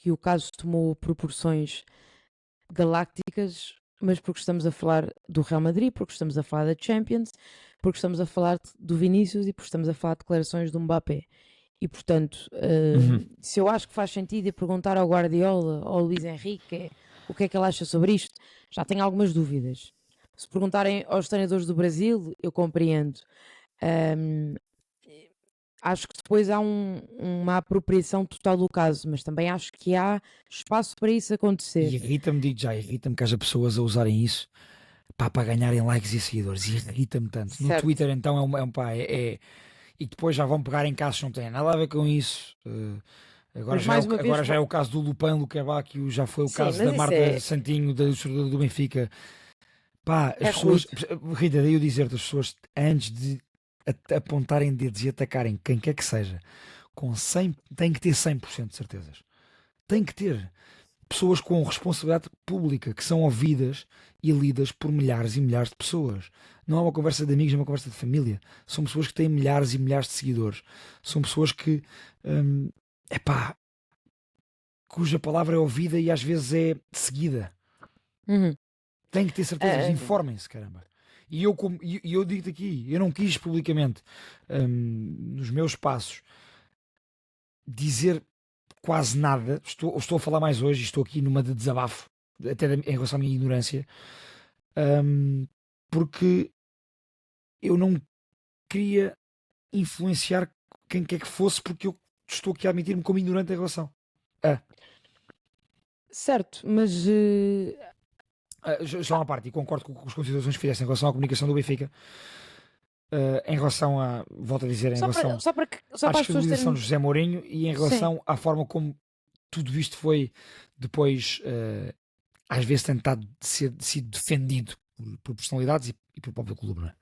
que o caso tomou proporções galácticas, mas porque estamos a falar do Real Madrid, porque estamos a falar da Champions, porque estamos a falar do Vinícius e porque estamos a falar de declarações do Mbappé. E portanto, se eu acho que faz sentido ir perguntar ao Guardiola ou ao Luís Henrique o que é que ele acha sobre isto, já tenho algumas dúvidas. Se perguntarem aos treinadores do Brasil, eu compreendo. Acho que depois há uma apropriação total do caso, mas também acho que há espaço para isso acontecer. E irrita-me que haja pessoas a usarem isso pá, para ganharem likes e seguidores. E irrita-me tanto. No Certo. Twitter, então, e depois já vão pegar em casos que não têm nada a ver com isso. Agora, Mas mais uma vez, agora já é o caso do Lupin Luquebacchio, já foi o sim, caso mas da isso Marta é, Santinho, do Benfica. Pá, é as pessoas, ruído. Rita, daí eu dizer-te, as pessoas antes de apontarem dedos e atacarem quem quer que seja, com 100, têm que ter 100% de certezas. Tem que ter pessoas com responsabilidade pública, que são ouvidas e lidas por milhares e milhares de pessoas. Não é uma conversa de amigos, é uma conversa de família. São pessoas que têm milhares e milhares de seguidores. São pessoas que, epá, cuja palavra é ouvida e às vezes é seguida. Uhum. Têm que ter certezas, Ah, informem-se, caramba. E eu digo-te aqui, eu não quis publicamente, nos meus passos, dizer quase nada. Estou a falar mais hoje, estou aqui numa de desabafo, até em relação à minha ignorância, porque eu não queria influenciar quem quer que fosse, porque eu estou aqui a admitir-me como ignorante em relação. certo, mas Só uma parte, e concordo com as considerações que fizeste em relação à comunicação do Benfica, em relação a, volto a dizer, em relação só à para as pessoas disponibilização terem. de José Mourinho e em Sim. relação à forma como tudo isto foi depois, às vezes, tentado de ser defendido por personalidades e pelo próprio clube, não é?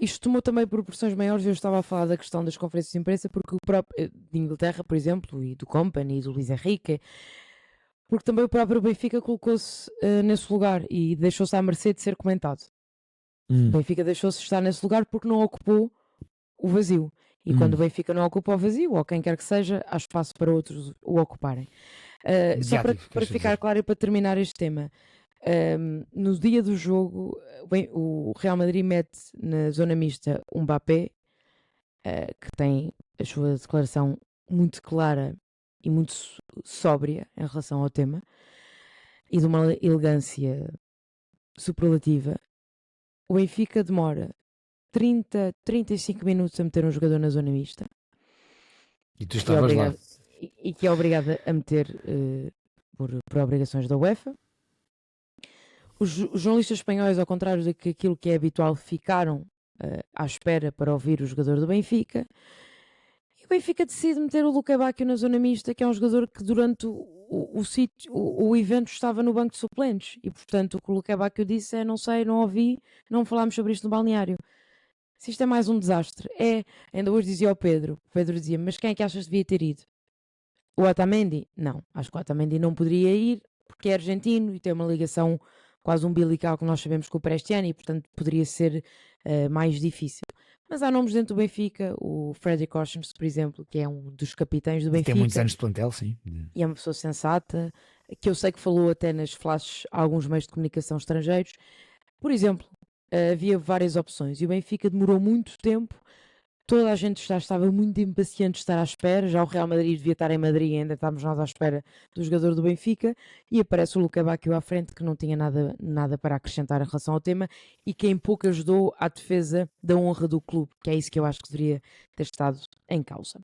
Isto tomou também proporções maiores. Eu estava a falar da questão das conferências de imprensa, porque o próprio de Inglaterra, por exemplo, e do Company e do Luís Henrique, porque também o próprio Benfica colocou-se nesse lugar e deixou-se à mercê de ser comentado. O Benfica deixou-se estar nesse lugar porque não ocupou o vazio. E quando o Benfica não ocupa o vazio, ou quem quer que seja, há espaço para outros o ocuparem. Só para Mediático, queres ficar dizer. claro e para terminar este tema, no dia do jogo, o Real Madrid mete na zona mista um Mbappé, que tem a sua declaração muito clara e muito sóbria em relação ao tema, e de uma elegância superlativa. O Benfica demora 35 minutos a meter um jogador na zona mista, E tu que é estavas lá. obrigado, e que é obrigado a meter por obrigações da UEFA. Os jornalistas espanhóis, ao contrário daquilo que é habitual, ficaram à espera para ouvir o jogador do Benfica. E o Benfica decide meter o Luquebacchio na zona mista, que é um jogador que durante o evento estava no banco de suplentes. E, portanto, o que o Luquebacchio disse é: não sei, não ouvi, não falámos sobre isto no balneário. Se isto é mais um desastre, ainda hoje dizia ao Pedro, o Pedro dizia: mas quem é que achas que devia ter ido? O Otamendi? Não, acho que o Otamendi não poderia ir, porque é argentino e tem uma ligação quase umbilical que nós sabemos com o Prestiani, e portanto poderia ser mais difícil. Mas há nomes dentro do Benfica, o Fredrik Orsens, por exemplo, que é um dos capitães do Benfica. Tem muitos anos de plantel, sim. E é uma pessoa sensata, que eu sei que falou até nas flashes a alguns meios de comunicação estrangeiros. Por exemplo, havia várias opções e o Benfica demorou muito tempo. Toda a gente estava muito impaciente de estar à espera. Já o Real Madrid devia estar em Madrid e ainda estávamos nós à espera do jogador do Benfica. E aparece o Luquebacchio à frente, que não tinha nada para acrescentar em relação ao tema e que em pouco ajudou à defesa da honra do clube, que é isso que eu acho que deveria ter estado em causa.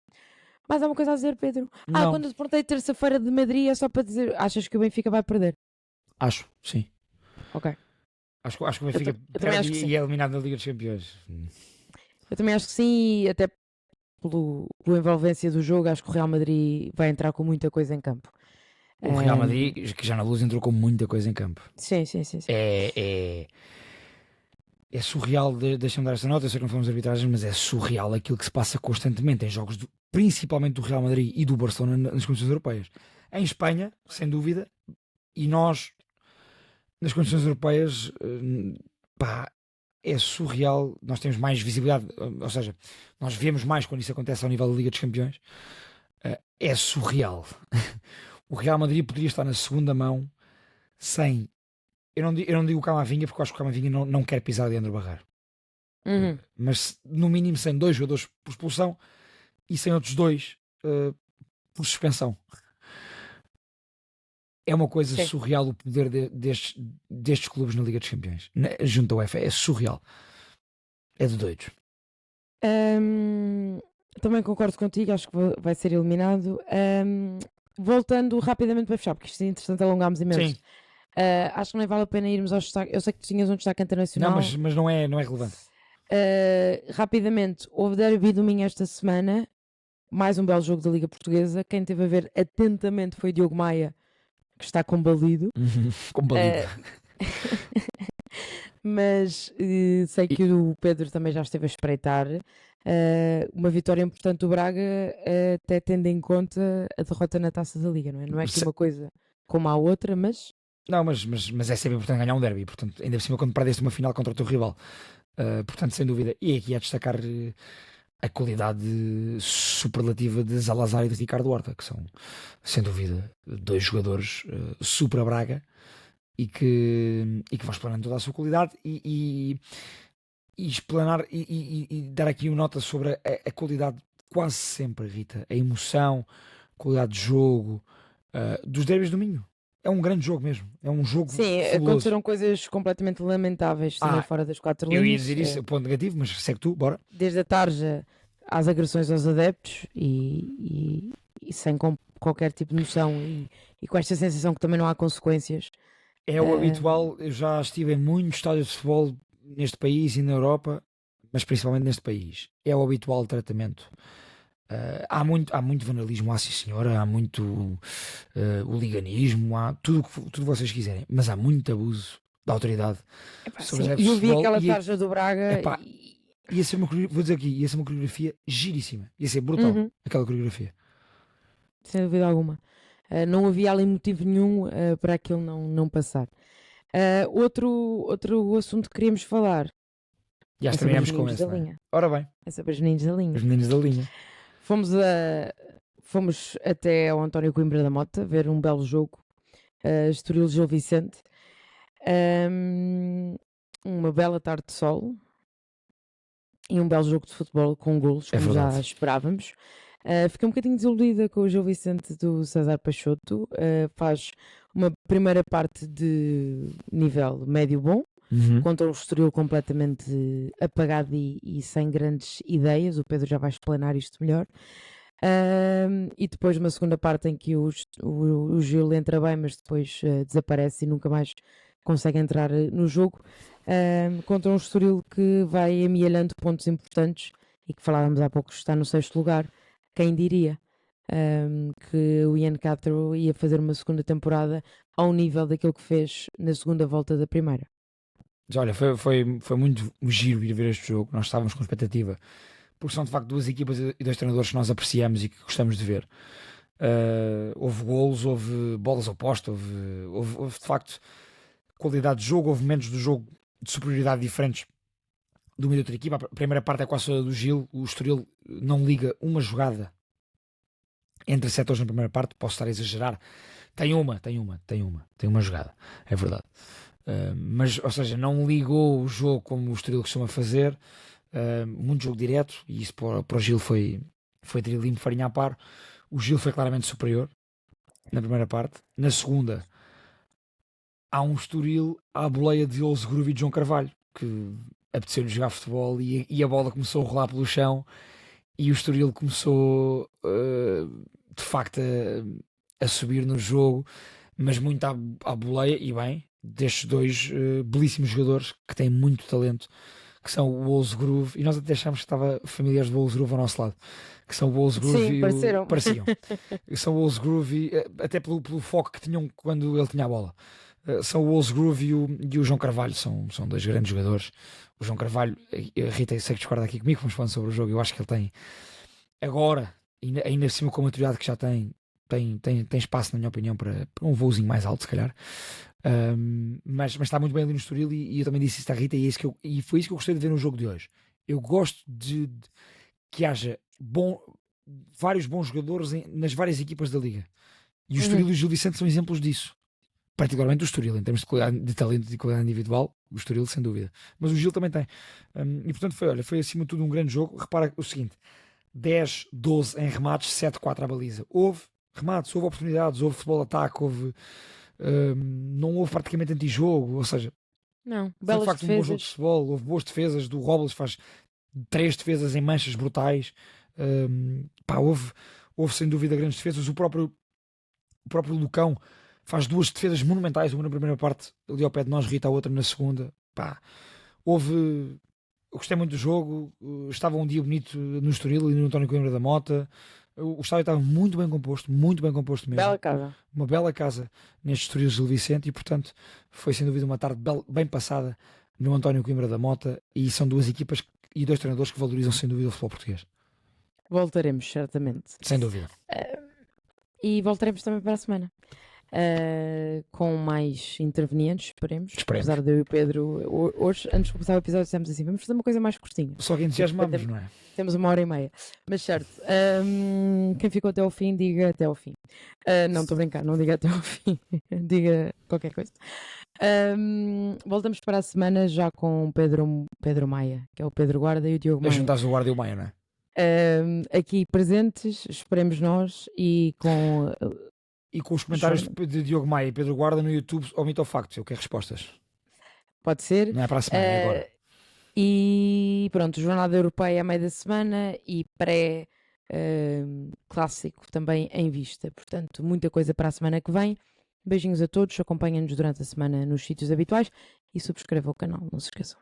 Mais alguma coisa a dizer, Pedro? Não. Quando eu te perguntei terça-feira de Madrid, é só para dizer: achas que o Benfica vai perder? Acho, sim. Ok. Acho que o Benfica eu também acho que perde sim. e é eliminado da Liga dos Campeões. Eu também acho que sim, e até pela envolvência do jogo, acho que o Real Madrid vai entrar com muita coisa em campo. O Real Madrid, que já na Luz entrou com muita coisa em campo. Sim. É surreal, deixa-me dar esta nota, eu sei que não falamos de arbitragem, mas é surreal aquilo que se passa constantemente em jogos, principalmente do Real Madrid e do Barcelona nas competições europeias. Em Espanha, sem dúvida, e nós, nas competições europeias, pá, é surreal, nós temos mais visibilidade, ou seja, nós vemos mais quando isso acontece ao nível da Liga dos Campeões. É surreal. O Real Madrid poderia estar na segunda mão sem... Eu não digo o Camavinga, porque eu acho que o Camavinga não quer pisar Leandro Barreiro. Uhum. Mas no mínimo sem 2 jogadores por expulsão e sem outros 2 por suspensão. É uma coisa Sim. surreal o poder destes clubes na Liga dos Campeões, junto à UEFA. É surreal. É de doidos. Também concordo contigo, acho que vai ser eliminado. Voltando rapidamente para fechar, porque isto é interessante, alongámos imenso. Sim. Acho que nem vale a pena irmos aos destaques. Eu sei que tu tinhas um destaque Não, internacional. mas não é relevante. Rapidamente, houve derby do Minho esta semana, mais um belo jogo da Liga Portuguesa. Quem teve a ver atentamente foi Diogo Maia, que está combalido. Como balido. Mas sei que o Pedro também já esteve a espreitar. Uma vitória importante do Braga, até tendo em conta a derrota na Taça da Liga, não é? Não é que uma coisa como a outra, mas Não, mas é sempre importante ganhar um derby, portanto, ainda por cima quando perdeste uma final contra o teu rival. Portanto, sem dúvida. E aqui há de destacar a qualidade superlativa de Zalazar e de Ricardo Horta, que são, sem dúvida, dois jogadores super Braga e que vão explanando toda a sua qualidade e explanar e dar aqui uma nota sobre a qualidade quase sempre, Rita, a emoção, qualidade de jogo dos derbys do Minho. É um grande jogo mesmo, é um jogo sim, fabuloso. aconteceram coisas completamente lamentáveis também fora das quatro Eu ia linhas. dizer isso, ponto negativo, mas segue tu, bora. Desde a tarja às agressões aos adeptos e sem qualquer tipo de noção e com esta sensação que também não há consequências. É o habitual, eu já estive em muitos estádios de futebol neste país e na Europa, mas principalmente neste país. É o habitual tratamento. Há muito vandalismo, sim senhora, há muito hooliganismo, há tudo que vocês quiserem, mas há muito abuso da autoridade. sobre os adeptos Eu de vi futebol aquela e tarja do Braga epá, ia ser vou dizer aqui, ia ser uma coreografia giríssima, ia ser brutal aquela coreografia. sem dúvida alguma. Não havia ali motivo nenhum para aquilo não passar. Outro assunto que queríamos falar Já é sobre os terminamos com meninos esse, da não é? linha. Ora bem, É sobre os meninos da linha. os meninos da linha. Fomos até ao António Coimbra da Mota ver um belo jogo, Estoril Gil Vicente. Uma bela tarde de sol e um belo jogo de futebol com golos, É como já verdade. esperávamos. Fiquei um bocadinho desiludida com o Gil Vicente do César Peixoto. Faz uma primeira parte de nível médio-bom, contra um Estoril completamente apagado e sem grandes ideias. O Pedro já vai explanar isto melhor. E depois uma segunda parte em que o Gil entra bem, mas depois desaparece e nunca mais consegue entrar no jogo, contra um Estoril que vai amealhando pontos importantes e que falávamos há pouco está no 6º lugar. Quem diria que o Ian Castro ia fazer uma segunda temporada ao nível daquilo que fez na segunda volta da primeira. Olha, foi muito giro ir ver este jogo. Nós estávamos com expectativa, porque são de facto duas equipas e dois treinadores que nós apreciamos e que gostamos de ver. Houve golos, houve bolas opostas, houve de facto qualidade de jogo, houve momentos do jogo de superioridade diferentes de uma e de outra equipa. A primeira parte é quase toda do Gil. O Estoril não liga uma jogada entre setores na primeira parte. Posso estar a exagerar. Tem uma jogada, é verdade. Mas, ou seja, não ligou o jogo como o Estoril costuma fazer. Muito jogo direto, e isso para o Gil foi trilinho, farinha a par. O Gil foi claramente superior na primeira parte. Na segunda, há um Estoril à boleia de Olso Groove e de João Carvalho, que apeteceu-lhe jogar futebol e a bola começou a rolar pelo chão e o Estoril começou de facto a subir no jogo, mas muito à boleia e bem, destes dois belíssimos jogadores que têm muito talento, que são o Olso Groove, e nós até achámos que estava familiares do Olso Groove ao nosso lado, que são o Olso Groove. Sim, e pareciam. São o Olso Groove, até pelo foco que tinham quando ele tinha a bola. São o Olso Groove e o João Carvalho, são dois grandes jogadores. O João Carvalho, a Rita, eu sei que discorda aqui comigo, vamos falando sobre o jogo. Eu acho que ele tem agora, ainda acima com a maturidade que já tem espaço, na minha opinião, para um voozinho mais alto, se calhar. Mas está muito bem ali no Estoril, e eu também disse isso à Rita, e foi isso que eu gostei de ver no jogo de hoje. Eu gosto de que haja vários bons jogadores nas várias equipas da Liga, e o Estoril e o Gil Vicente são exemplos disso, particularmente o Estoril em termos de talento e de qualidade individual. O Estoril sem dúvida, mas o Gil também tem, e portanto foi acima de tudo um grande jogo. Repara o seguinte: 10-12 em remates, 7-4 à baliza. Houve remates, houve oportunidades, houve futebol de ataque, não houve praticamente antijogo, ou seja, Não, foi de belas facto um bom jogo de defesas. futebol. Houve boas defesas do Robles, faz 3 defesas em manchas brutais. Houve sem dúvida grandes defesas. O próprio Lucão faz duas defesas monumentais, uma na primeira parte, ali ao pé de nós, Rita, a outra na segunda. Pá, eu gostei muito do jogo, estava um dia bonito no Estoril e no António Coimbra da Mota. O estádio estava muito bem composto mesmo. Bela casa. Uma bela casa neste Estoril Gil Vicente e, portanto, foi sem dúvida uma tarde bem passada no António Coimbra da Mota, e são duas equipas e dois treinadores que valorizam sem dúvida o futebol português. Voltaremos, certamente. Sem dúvida. E voltaremos também para a semana. Com mais intervenientes, esperemos. Apesar de eu e o Pedro, hoje, antes de começar o episódio, dissemos assim: vamos fazer uma coisa mais curtinha. Só que entusiasmamos, não é? Temos 1h30. Mas certo, quem ficou até ao fim, diga até ao fim. Não, estou a brincar, não diga até ao fim. Diga qualquer coisa. Voltamos para a semana já com o Pedro Maia, que é o Pedro Guarda e o Diogo Maia. Juntares o Guarda e o Maia, não é? Aqui presentes, esperemos nós, e com os comentários de Diogo Maia e Pedro Guarda no YouTube ao Mito ou Facto. Eu quero respostas. Pode ser. Não é para a semana, é agora. E pronto, jornada europeia a meio da semana e pré-clássico também em vista. Portanto, muita coisa para a semana que vem. Beijinhos a todos, acompanhem-nos durante a semana nos sítios habituais e subscrevam o canal, não se esqueçam.